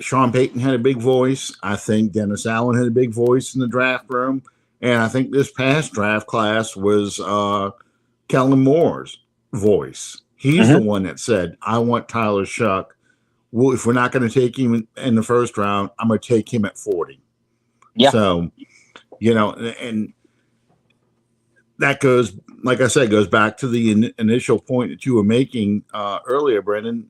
Sean Payton had a big voice. I think Dennis Allen had a big voice in the draft room. And I think this past draft class was Kellen Moore's voice. He's the one that said, I want Tyler Shuck. Well, if we're not going to take him in the first round, I'm going to take him at 40. Yeah. So, and that goes, like I said, goes back to the initial point that you were making earlier, Brendan.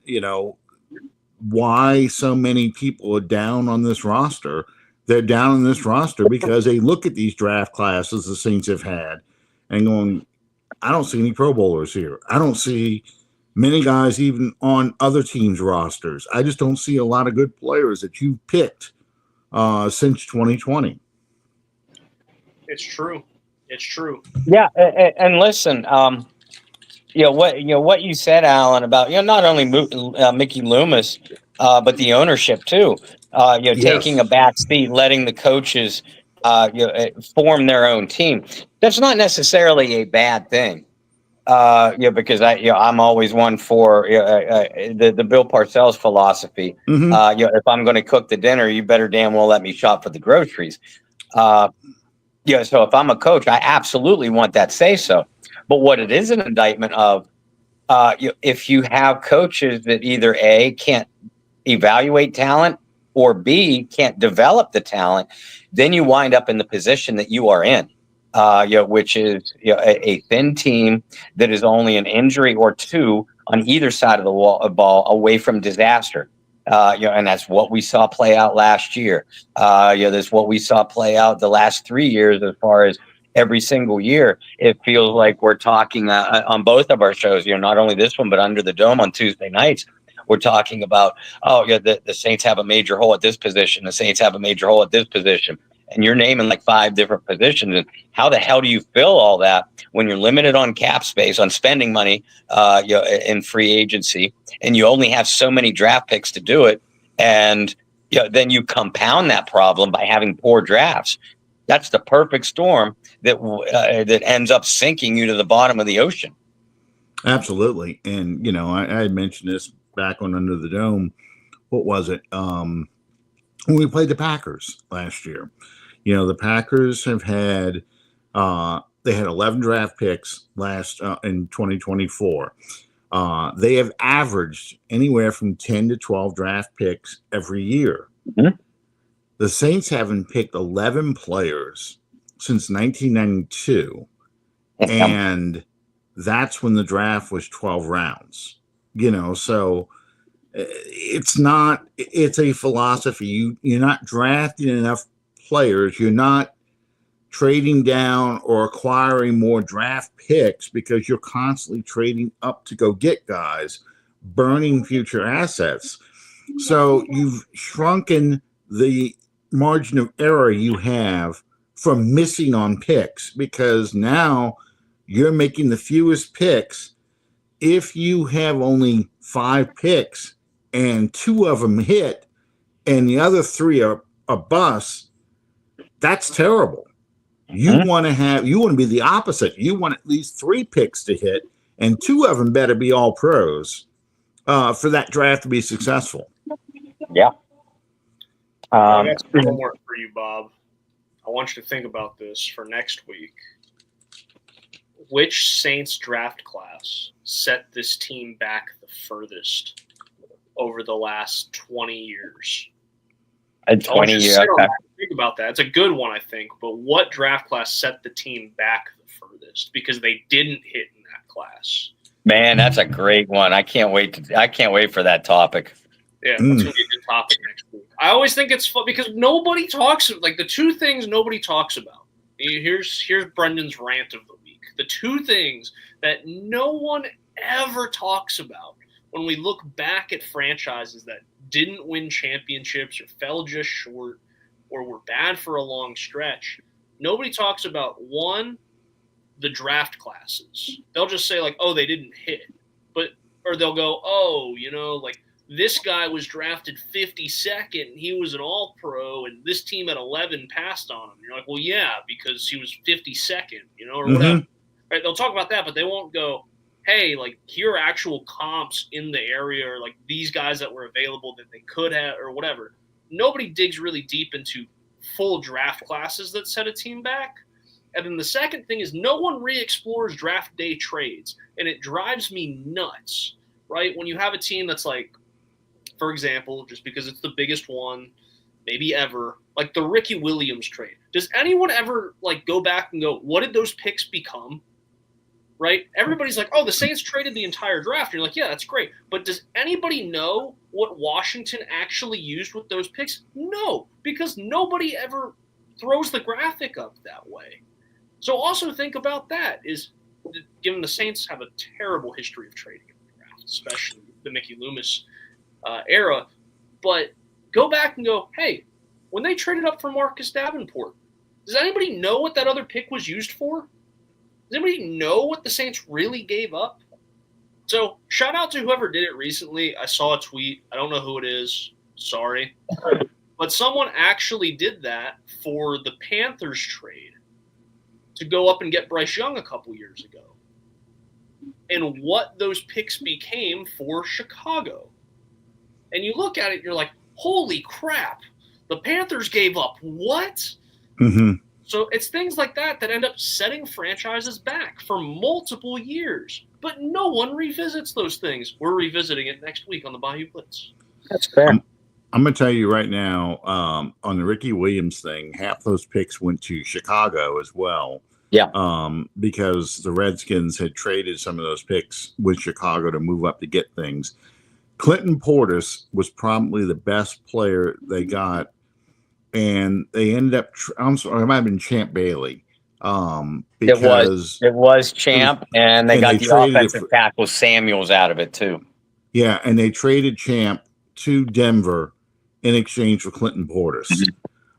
Why so many people are down on this roster. They're down on this roster because they look at these draft classes the Saints have had and going, I don't see any Pro Bowlers here. I don't see many guys even on other teams' rosters. I just don't see a lot of good players that you've picked since 2020. It's true. It's true. Yeah, and listen, what you said, Alan, about not only Mickey Loomis, but the ownership too. Taking a back seat, letting the coaches form their own team. That's not necessarily a bad thing. Because I'm always one for the Bill Parcells philosophy. If I'm going to cook the dinner, you better damn well let me shop for the groceries. So if I'm a coach, I absolutely want that say so. But what it is an indictment of, if you have coaches that either A, can't evaluate talent, or B, can't develop the talent, then you wind up in the position that you are in, which is a thin team that is only an injury or two on either side of the ball away from disaster. And that's what we saw play out last year. That's what we saw play out the last 3 years. As far as every single year, it feels like we're talking on both of our shows, not only this one, but Under the Dome on Tuesday nights. We're talking about, the Saints have a major hole at this position. The Saints have a major hole at this position. And you're naming like 5 different positions. And how the hell do you fill all that when you're limited on cap space, on spending money in free agency, and you only have so many draft picks to do it? And then you compound that problem by having poor drafts. That's the perfect storm that ends up sinking you to the bottom of the ocean. Absolutely. And, I had mentioned this back on Under the Dome. What was it? When we played the Packers last year. The Packers have had they had 11 draft picks in 2024. They have averaged anywhere from 10 to 12 draft picks every year. Mm-hmm. The Saints haven't picked 11 players since 1992, and that's when the draft was 12 rounds. So it's a philosophy. You're not drafting enough players. You're not trading down or acquiring more draft picks because you're constantly trading up to go get guys, burning future assets. So you've shrunken the margin of error you have from missing on picks, because now you're making the fewest picks. If you have only 5 picks and 2 of them hit and the other 3 are busts, that's terrible. You want to be the opposite. You want at least 3 picks to hit, and 2 of them better be all pros for that draft to be successful. Yeah. I got some homework for you, Bob. I want you to think about this for next week. which Saints draft class set this team back the furthest over the last 20 years? 20 years. Okay. Think about that. It's a good one, I think. But what draft class set the team back the furthest because they didn't hit in that class? Man, that's a great one. I can't wait for that topic. Yeah, that's going to be a good topic next week. I always think it's fun because nobody talks like the two things nobody talks about. Here's Brendan's rant of the week. The two things that no one ever talks about when we look back at franchises that didn't win championships or fell just short or were bad for a long stretch, nobody talks about, one, the draft classes. They'll just say, like, oh, they didn't hit. Or they'll go, oh, like this guy was drafted 52nd and he was an all-pro and this team at 11 passed on him. You're like, well, yeah, because he was 52nd, or whatever. Right? They'll talk about that, but they won't go, hey, like, here are actual comps in the area or, like, these guys that were available that they could have or whatever. Nobody digs really deep into full draft classes that set a team back. And then the second thing is no one re-explores draft day trades, and it drives me nuts, right? When you have a team that's like, for example, just because it's the biggest one maybe ever, like the Ricky Williams trade. Does anyone ever, like, go back and go, what did those picks become? Right? Everybody's like, oh, the Saints traded the entire draft. And you're like, yeah, that's great. But does anybody know what Washington actually used with those picks? No, because nobody ever throws the graphic up that way. So also think about that, is given the Saints have a terrible history of trading in the draft, especially the Mickey Loomis era. But go back and go, hey, when they traded up for Marcus Davenport, does anybody know what that other pick was used for? Does anybody know what the Saints really gave up? So shout out to whoever did it recently. I saw a tweet. I don't know who it is. Sorry. But someone actually did that for the Panthers trade to go up and get Bryce Young a couple years ago. And what those picks became for Chicago. And you look at it, you're like, holy crap. The Panthers gave up what? Mm-hmm. So it's things like that end up setting franchises back for multiple years. But no one revisits those things. We're revisiting it next week on the Bayou Blitz. That's fair. I'm going to tell you right now, on the Ricky Williams thing, half those picks went to Chicago as well. Yeah. Because the Redskins had traded some of those picks with Chicago to move up to get things. Clinton Portis was probably the best player they got. And they ended up, I'm sorry, it might have been Champ Bailey. Because it was Champ, and they got the offensive tackle Samuels out of it too. Yeah, and they traded Champ to Denver in exchange for Clinton Portis.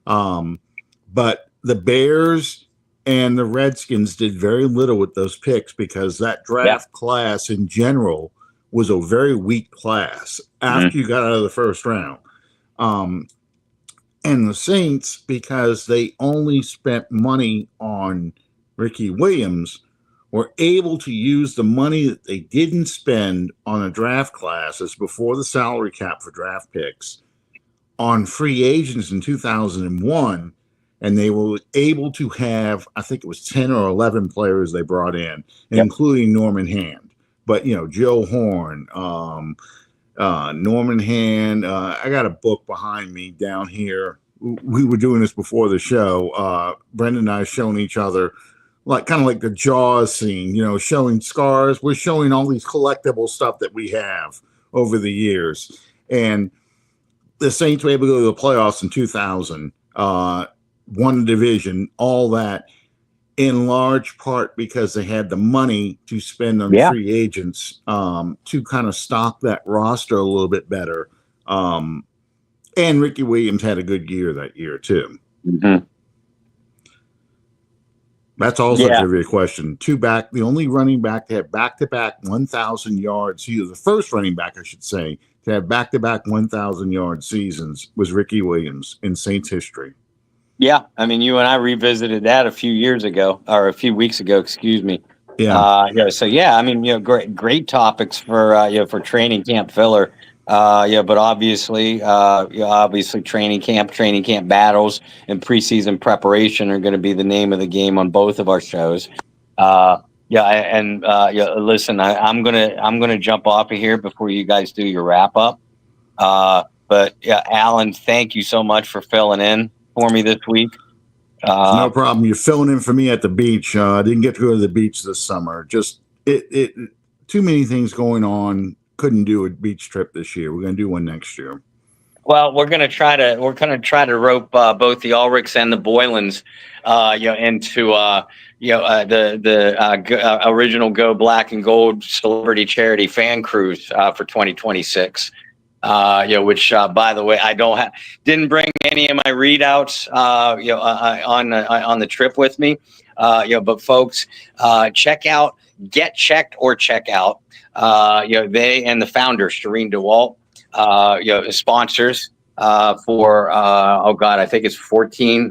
But the Bears and the Redskins did very little with those picks because that draft class in general was a very weak class after you got out of the first round. And the Saints, because they only spent money on Ricky Williams, were able to use the money that they didn't spend on a draft classes before the salary cap for draft picks on free agents in 2001. And they were able to have, I think it was 10 or 11 players they brought in, including Norman Hand. But, Joe Horn, Norman Hand. I got a book behind me down here. We were doing this before the show. Brendan and I showing each other, kind of like the Jaws scene, showing scars. We're showing all these collectible stuff that we have over the years. And the Saints were able to go to the playoffs in 2000, won the division, all that, in large part because they had the money to spend on free agents to kind of stock that roster a little bit better. And Ricky Williams had a good year that year, too. Mm-hmm. That's also a trivia question. The only running back to have back-to-back 1,000 yards, the first running back, I should say, to have back-to-back 1,000-yard seasons was Ricky Williams in Saints history. Yeah, I mean, you and I revisited that a few weeks ago, excuse me. Yeah. So I mean, great topics for training camp filler. But obviously training camp battles and preseason preparation are going to be the name of the game on both of our shows. Listen, I'm gonna jump off of here before you guys do your wrap up. But yeah, Alan, thank you so much for filling in for me this week. No problem. You're filling in for me at the beach. I didn't get to go to the beach this summer. Just it too many things going on. Couldn't do a beach trip this year. We're gonna do one next year. Well, we're gonna try to rope both the Ulrichs and the Boylans, into the original Go Black and Gold Celebrity Charity Fan Cruise for 2026. Which by the way, didn't bring any of my readouts on the trip with me. But folks, check out Get Checked or Check Out. They and the founder Shireen DeWalt. Sponsors for I think it's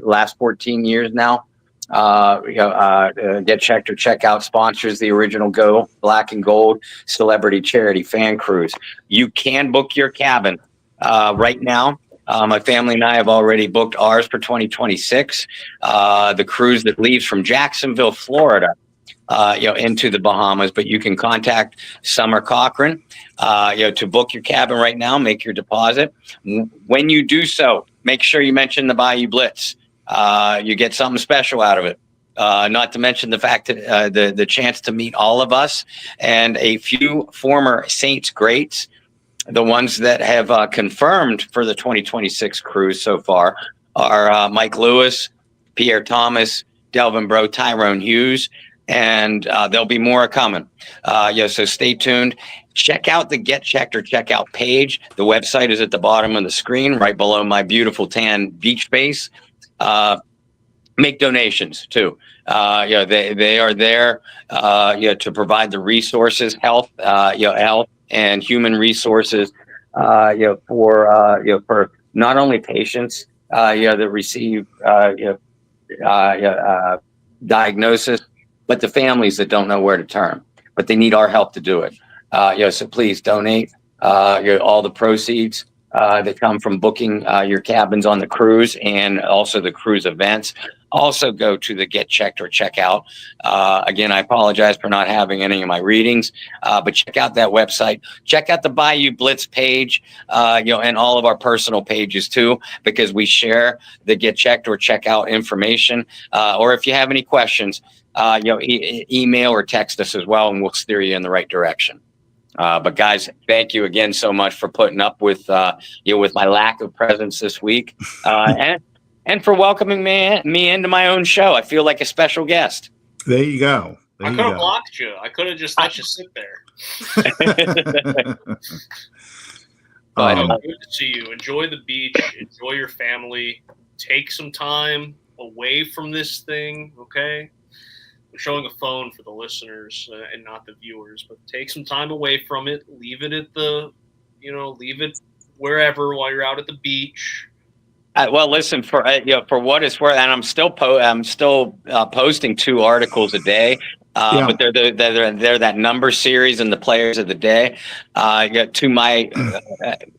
last 14 years now. Get Checked or Check Out sponsors the original Go Black and Gold Celebrity Charity Fan Cruise. You can book your cabin right now. My family and I have already booked ours for 2026. The cruise that leaves from Jacksonville, Florida, into the Bahamas, but you can contact Summer Cochran, to book your cabin right now, make your deposit. When you do so, make sure you mention the Bayou Blitz. You get something special out of it. Not to mention the fact that the chance to meet all of us and a few former Saints greats, the ones that have confirmed for the 2026 cruise so far are Mike Lewis, Pierre Thomas, Delvin Breaux, Tyrone Hughes, and there'll be more coming. So stay tuned. Check out the Get Checked or Check Out page. The website is at the bottom of the screen, right below my beautiful tan beach face. Make donations too. They are there, to provide the resources, health and human resources, for not only patients, that receive, diagnosis, but the families that don't know where to turn, but they need our help to do it. So please donate all the proceeds that come from booking your cabins on the cruise and also the cruise events. Also go to the Get Checked or Check Out. Again, I apologize for not having any of my readings, but check out that website. Check out the Bayou Blitz page, and all of our personal pages too, because we share the Get Checked or Check Out information. Or if you have any questions, email or text us as well, and we'll steer you in the right direction. But guys, thank you again so much for putting up with with my lack of presence this week, and for welcoming me into my own show. I feel like a special guest. There you go. I could have blocked you. I could have just let you sit there. Good to see you. Enjoy the beach. Enjoy your family. Take some time away from this thing, okay? I'm showing a phone for the listeners and not the viewers, but take some time away from it. Leave it at leave it wherever while you're out at the beach. Well, listen, for what it's worth, and I'm still posting 2 articles a day. But they're that number series and the players of the day. To my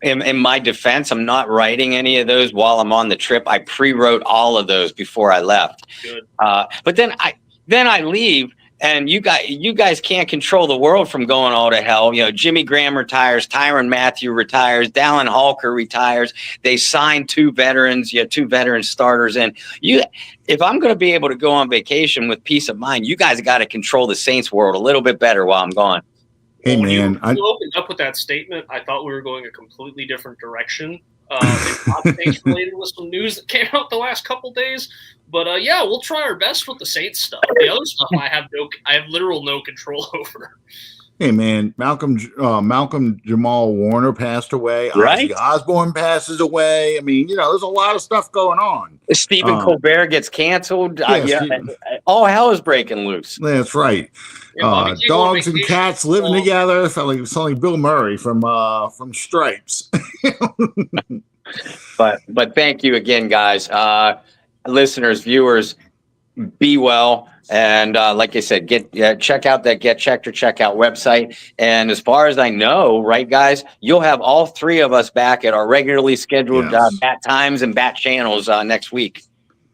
in my defense, I'm not writing any of those while I'm on the trip. I pre-wrote all of those before I left. Good. But then I leave, and you guys can't control the world from going all to hell. Jimmy Graham retires, Tyrann Mathieu retires, Dallin Halker retires. They signed 2 veterans, 2 veteran starters, and if I'm going to be able to go on vacation with peace of mind, you guys got to control the Saints world a little bit better while I'm gone. Hey, when man, you opened up with that statement, I thought we were going a completely different direction. Things related with some news that came out the last couple days, but we'll try our best with the Saints stuff. The other stuff I have literal no control over. Hey man, Malcolm Jamal Warner passed away. Right? Ozzy Osbourne passes away. I mean, there's a lot of stuff going on. Stephen Colbert gets canceled. All hell is breaking loose. That's right. Dogs and cats living together. Sound like Bill Murray from Stripes. But thank you again, guys. Listeners, viewers, be well. And like I said, check out that Get Checked or Check Out website. And as far as I know, right, guys, you'll have all 3 of us back at our regularly scheduled bat times and bat channels next week.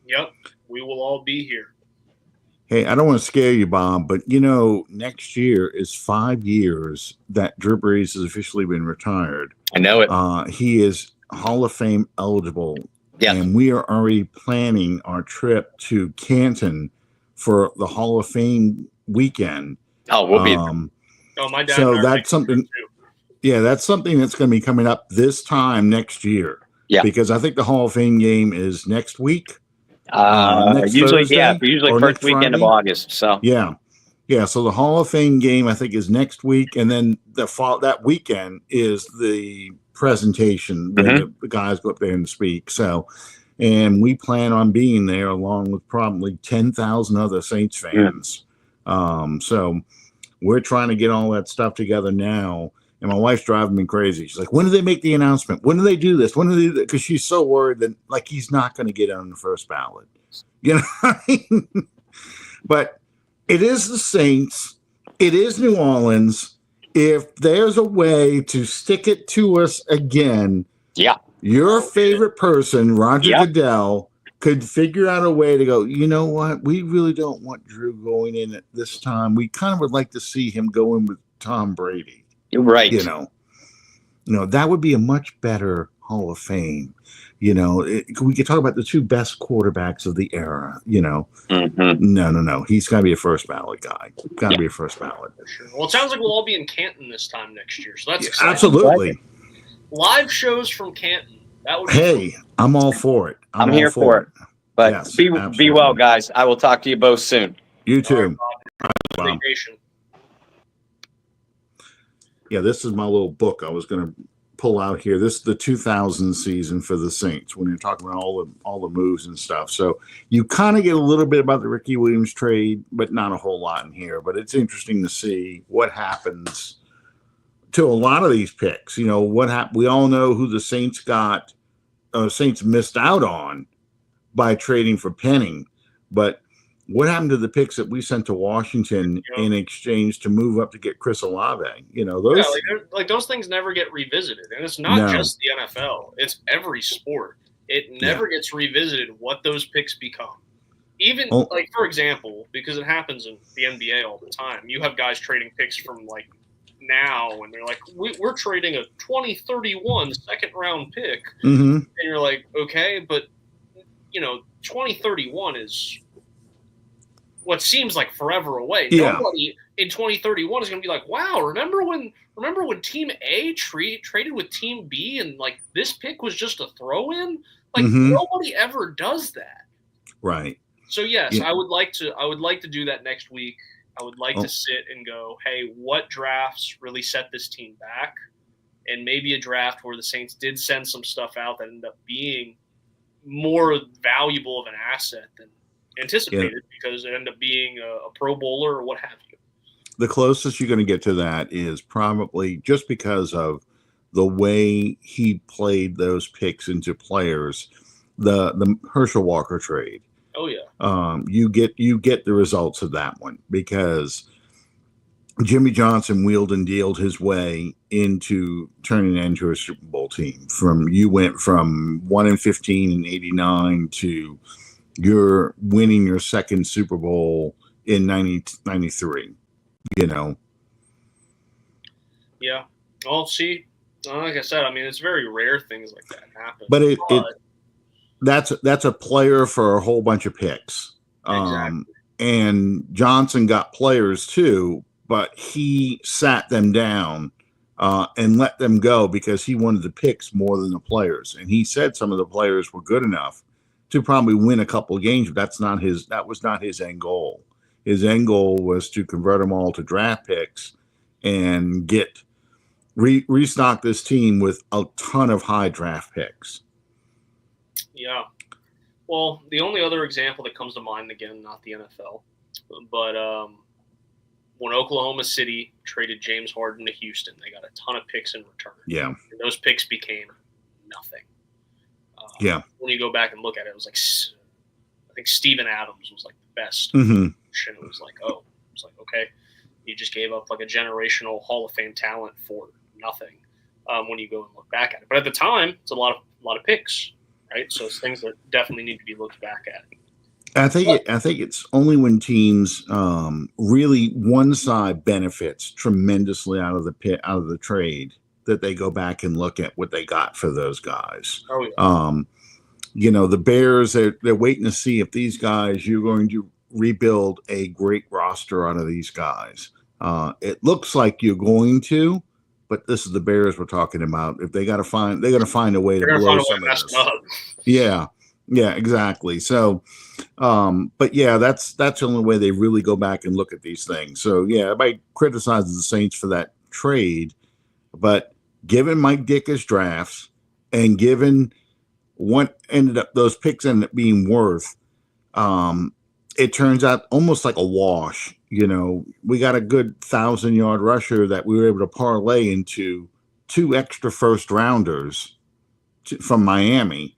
Yep, we will all be here. Hey, I don't want to scare you, Bob, but next year is 5 years that Drew Brees has officially been retired. I know it. He is Hall of Fame eligible, Yeah. and we are already planning our trip to Canton for the Hall of Fame weekend. Oh, we'll be. My dad. So and I are that's something. too. Yeah, that's something that's going to be coming up this time next year. Yeah. Because I think the Hall of Fame game is next week. Next Usually, Thursday, usually or first next weekend of Friday? August. So Yeah. Yeah. So the Hall of Fame game, I think, is next week. And then that weekend is the presentation when the guys go up there and speak. So, and we plan on being there along with probably 10,000 other Saints fans. So we're trying to get all that stuff together now. And my wife's driving me crazy. She's like, when do they make the announcement? When do they do this? When do they do that? Because she's so worried that he's not going to get on the first ballot. You know what I mean? But it is the Saints. It is New Orleans. If there's a way to stick it to us again, your favorite person, Roger Goodell, could figure out a way to go, you know what? We really don't want Drew going in at this time. We kind of would like to see him go in with Tom Brady. You're right. That would be a much better Hall of Fame. We could talk about the two best quarterbacks of the era. No. He's got to be a first ballot guy. Got to be a first ballot. Sure. Well, it sounds like we'll all be in Canton this time next year, so that's exciting. Absolutely. Live shows from Canton. That would be fun. I'm all for it. I'm here for it. But yes, be well, guys. I will talk to you both soon. You too. Right, vacation. Yeah, this is my little book I was going to pull out here. This is the 2000 season for the Saints when you're talking about all the moves and stuff. So you kind of get a little bit about the Ricky Williams trade, but not a whole lot in here. But it's interesting to see what happens to a lot of these picks. What happened? We all know who the Saints got. Saints missed out on by trading for Penning, but what happened to the picks that we sent to Washington in exchange to move up to get Chris Olave? Those things never get revisited, and it's not just the NFL; it's every sport. It never gets revisited what those picks become. Even for example, because it happens in the NBA all the time, you have guys trading picks from now, and they're like, we're trading a 2031 second round pick, and you're like, okay, but 2031 is what seems like forever away. Yeah. Nobody in 2031 is going to be like, wow, remember when Team A traded with Team B and this pick was just a throw in? Nobody ever does that. Right. So yes, I would like to do that next week. I would like to sit and go, hey, what drafts really set this team back? And maybe a draft where the Saints did send some stuff out that ended up being more valuable of an asset than anticipated because it ended up being a Pro Bowler or what have you. The closest you're going to get to that is probably just because of the way he played those picks into players, the Herschel Walker trade. Oh yeah. You get the results of that one because Jimmy Johnson wheeled and dealed his way into turning it into a Super Bowl team. You went from 1-15 in '89 to you're winning your second Super Bowl in 93. Yeah. Well, see, like I said, I mean, it's very rare things like that happen. But that's a player for a whole bunch of picks. Exactly. And Johnson got players too, but he sat them down and let them go because he wanted the picks more than the players. And he said some of the players were good enough to probably win a couple of games, but that was not his end goal. His end goal was to convert them all to draft picks and restock this team with a ton of high draft picks. Yeah. Well, the only other example that comes to mind, again, not the NFL, but when Oklahoma City traded James Harden to Houston, they got a ton of picks in return. Yeah. And those picks became nothing. When you go back and look at it, it was I think Steven Adams was the best. Mm-hmm. It was okay, you just gave up a generational Hall of Fame talent for nothing. When you go and look back at it, but at the time, it's a lot of picks, right? So it's things that definitely need to be looked back at. I think it's only when teams really one side benefits tremendously out of the trade that they go back and look at what they got for those guys. Oh, yeah. The Bears, they're waiting to see if these guys, you're going to rebuild a great roster out of these guys. It looks like you're going to, but this is the Bears we're talking about. If they're going to find a way to blow some of this. Yeah, exactly. So, but yeah, that's the only way they really go back and look at these things. So yeah, everybody criticizes the Saints for that trade, but given Mike Dicker's drafts and given what those picks ended up being worth, it turns out almost like a wash. We got a good 1,000-yard rusher that we were able to parlay into 2 extra first rounders from Miami,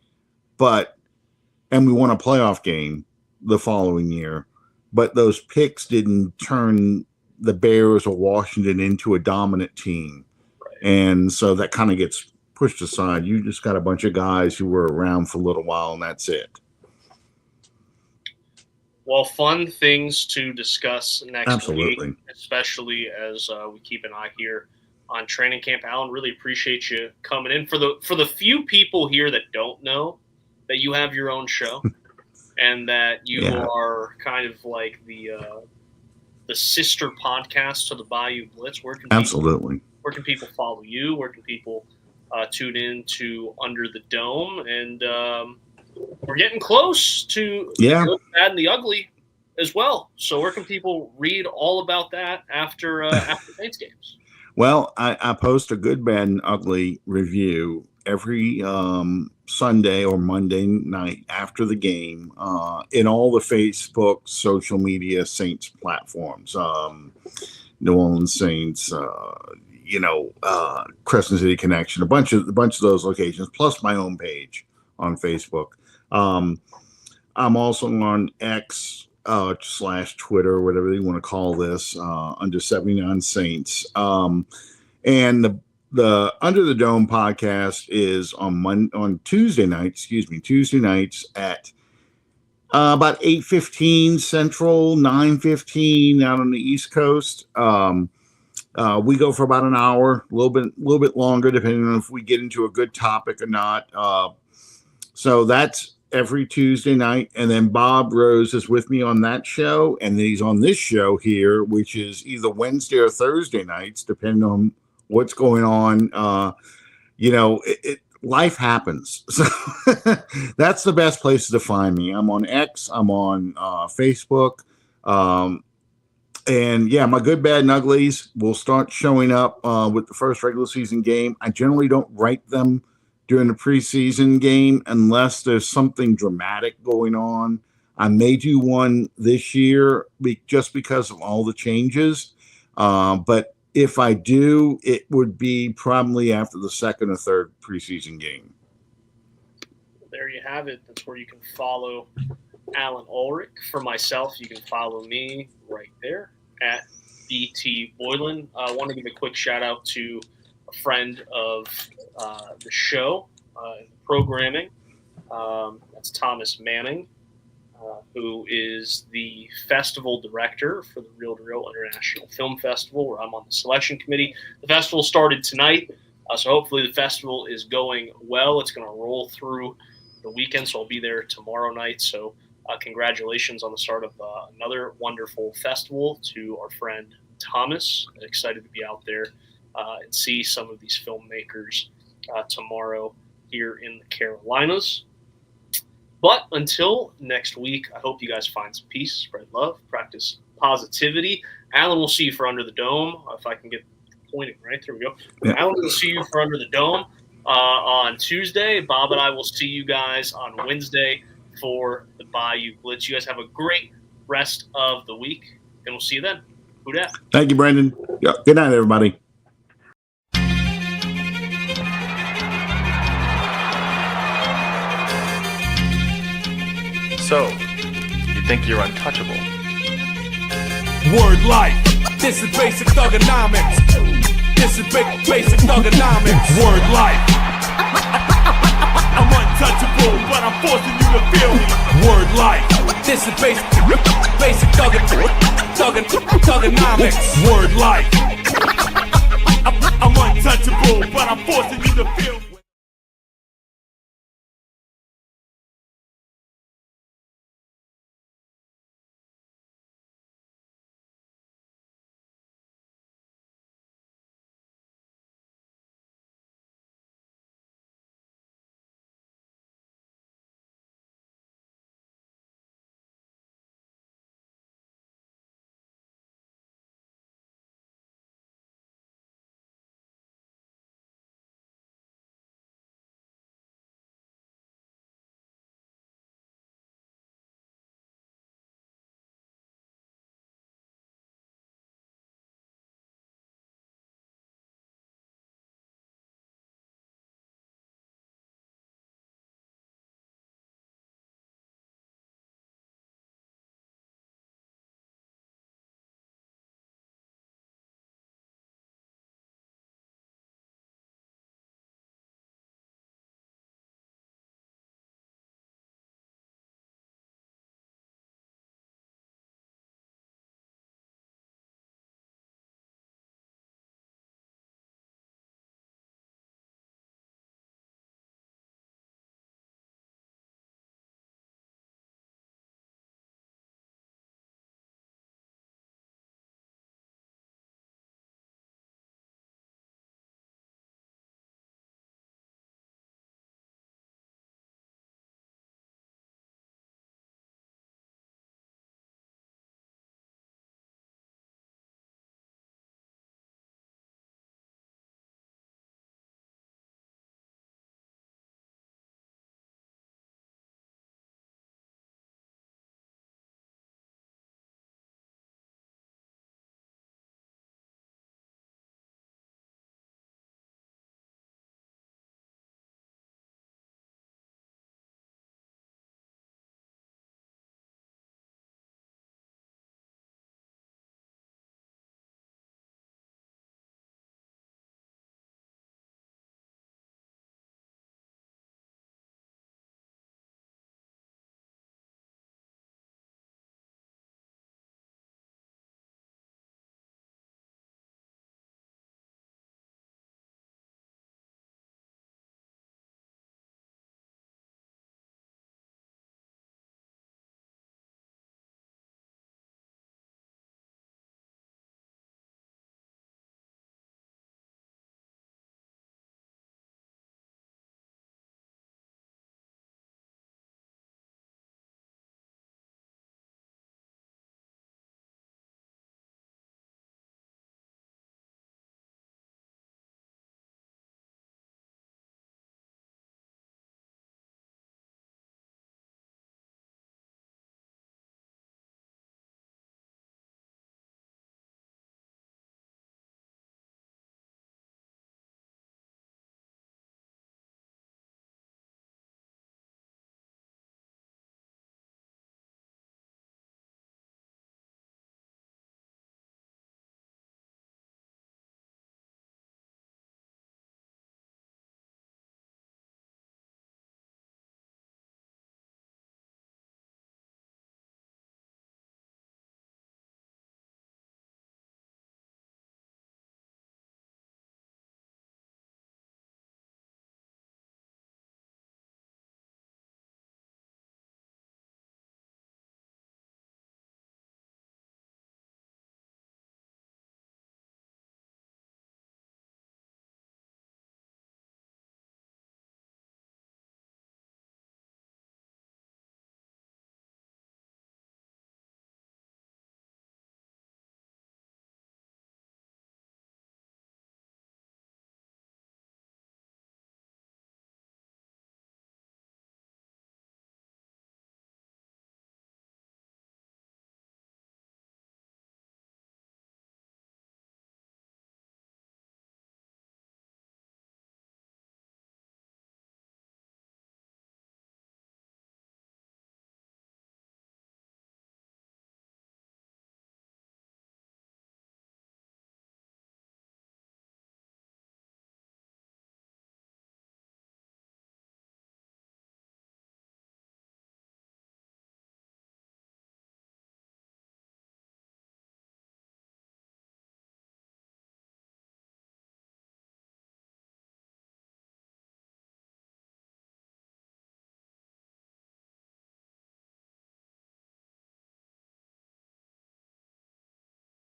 and we won a playoff game the following year. But those picks didn't turn the Bears or Washington into a dominant team. Right. And so that kind of gets pushed aside. You just got a bunch of guys who were around for a little while, and that's it. Well, fun things to discuss next week, Absolutely. Especially as we keep an eye here on training camp. Alan, really appreciate you coming in. For the few people here that don't know that you have your own show and that you are kind of like the sister podcast to the Bayou Blitz, where can people follow you? Where can people tune in to Under the Dome? And we're getting close to the good, bad, and the ugly as well. So where can people read all about that after Saints games? Well, I post a good, bad, and ugly review every Sunday or Monday night after the game in all the Facebook, social media Saints platforms. New Orleans Saints, Crescent City Connection, a bunch of those locations, plus my own page on Facebook. I'm also on X / Twitter, whatever you want to call this, under 79 Saints. And the Under the Dome podcast is on Tuesday nights at about 8:15 Central, 9:15 out on the East Coast. We go for about an hour, a little bit longer, depending on if we get into a good topic or not. So that's every Tuesday night. And then Bob Rose is with me on that show. And then he's on this show here, which is either Wednesday or Thursday nights, depending on what's going on. Life happens. So that's the best places to find me. I'm on X. I'm on Facebook. And yeah, my good, bad, and uglies will start showing up with the first regular season game. I generally don't write them during the preseason game unless there's something dramatic going on. I may do one this year just because of all the changes. But if I do, it would be probably after the second or third preseason game. There you have it. That's where you can follow Alan Ulrich. For myself, you can follow me right there at BT Boylan. I want to give a quick shout out to a friend of the show, programming. That's Thomas Manning, who is the festival director for the Reel to Reel International Film Festival, where I'm on the selection committee. The festival started tonight, so hopefully the festival is going well. It's going to roll through the weekend, so I'll be there tomorrow night. So congratulations on the start of another wonderful festival to our friend Thomas. Excited to be out there and see some of these filmmakers tomorrow here in the Carolinas. But until next week, I hope you guys find some peace, spread love, practice positivity. Alan, we'll see you for Under the Dome. If I can get pointing right, there we go. Yeah. Alan, will see you for Under the Dome on Tuesday. Bob and I will see you guys on Wednesday for the Bayou Blitz. You guys have a great rest of the week, and we'll see you then. Who dat? Thank you, Brendan. Yeah. Good night, everybody. So, you think you're untouchable? Word life. This is basic thugonomics. This is basic thugonomics. Word life. I'm untouchable. untouchable, but I'm forcing you to feel me. Word life. This is basic thugonomics. Word life. I'm untouchable, but I'm forcing you to feel me.